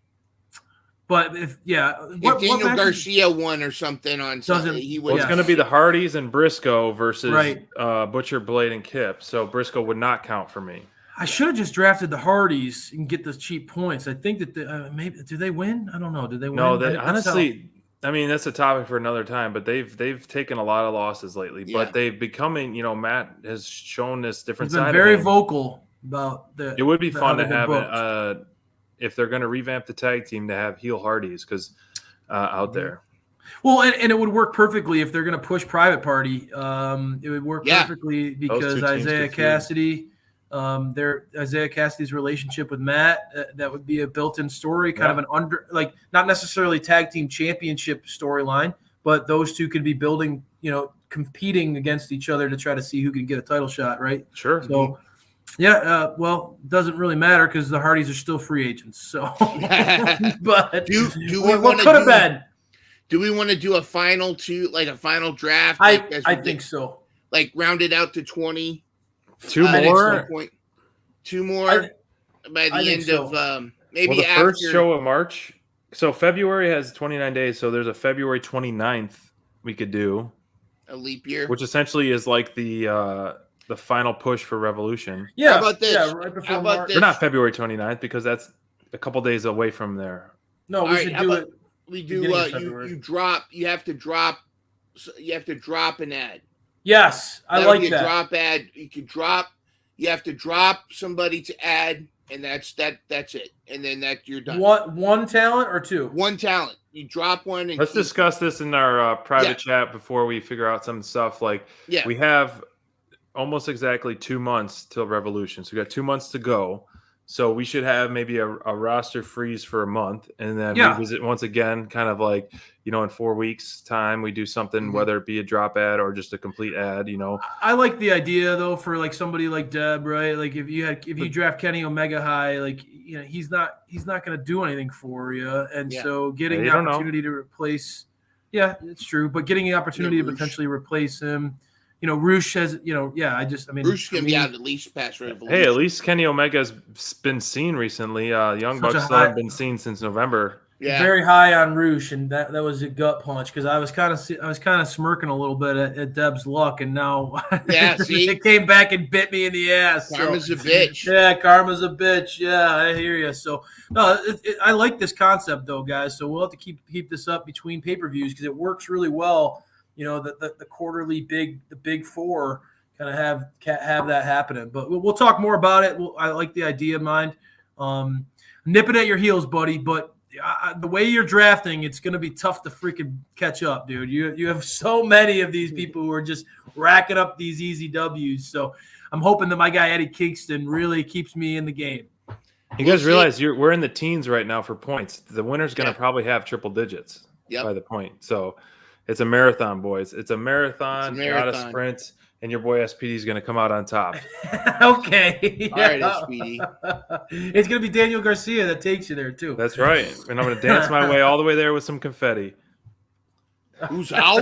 But if Daniel Garcia won or something on Sunday, he would. Well, it's going to be the Hardys and Briscoe versus Butcher, Blade, and Kip. So Briscoe would not count for me. I should have just drafted the Hardys and get the cheap points. I think that maybe do they win? I don't know. Did they win? No, honestly, I mean that's a topic for another time. But they've taken a lot of losses lately. Yeah. But they've becoming. Matt has shown this different side. He's been very vocal about it would be fun to have if they're going to revamp the tag team to have heel Hardys because out there. Well, and it would work perfectly if they're going to push Private Party. It would work perfectly because Isaiah Cassidy, Isaiah Cassidy's relationship with Matt, that would be a built-in story, kind of an not necessarily tag team championship storyline, but those two could be building, competing against each other to try to see who can get a title shot, right? Sure. So. Yeah, well, doesn't really matter because the Hardys are still free agents. So, but do we what could have been? Do we want to do a final draft? I think so. Like round it out to 20. Two more by the end of maybe the first show of March. So February has 29 days. So there's a February 29th we could do a leap year, which essentially is like the final push for Revolution. Yeah. How about this? Yeah, right before How about this? We're not February 29th because that's a couple days away from there. No, we should do it. We do. You have to drop an ad. Yes, I like that. Drop ad. You can drop. You have to drop somebody to add, and that's it. And then you're done. One talent or two? One talent. You drop one. And let's discuss this in our private chat before we figure out some stuff. We have almost exactly 2 months till Revolution. So we got 2 months to go. So we should have maybe a roster freeze for a month and then revisit once again, kind of like, in 4 weeks time, we do something, whether it be a drop ad or just a complete ad, I like the idea though, for like somebody like Deb, right? Like if you draft Kenny Omega high, like, he's not going to do anything for you. And so getting the opportunity to replace, it's true. But getting the opportunity to potentially replace him, Roosh has, Roosh can be out at least past Revolution. Hey, at least Kenny Omega's been seen recently. Young Bucks still haven't been seen since November. very high on Roosh, and that was a gut punch because I was kind of smirking a little bit at Deb's luck, and now it came back and bit me in the ass. Karma's a bitch. Yeah, karma's a bitch. Yeah, I hear you. So no, I like this concept though, guys. So we'll have to keep this up between pay-per-views because it works really well. You know, the quarterly big four kind of have that happening. But we'll talk more about it. I like the idea, mind. Nipping at your heels, buddy, but the way you're drafting, it's going to be tough to freaking catch up, dude. You have so many of these people who are just racking up these easy W's. So I'm hoping that my guy Eddie Kingston really keeps me in the game. You guys realize we're in the teens right now for points. The winner's going to probably have triple digits by the point. So it's a marathon, boys. It's a marathon, not a sprint. And your boy SPD is going to come out on top. Okay. All right, SPD. It's going to be Daniel Garcia that takes you there, too. That's right. And I'm going to dance my way all the way there with some confetti. Whose house?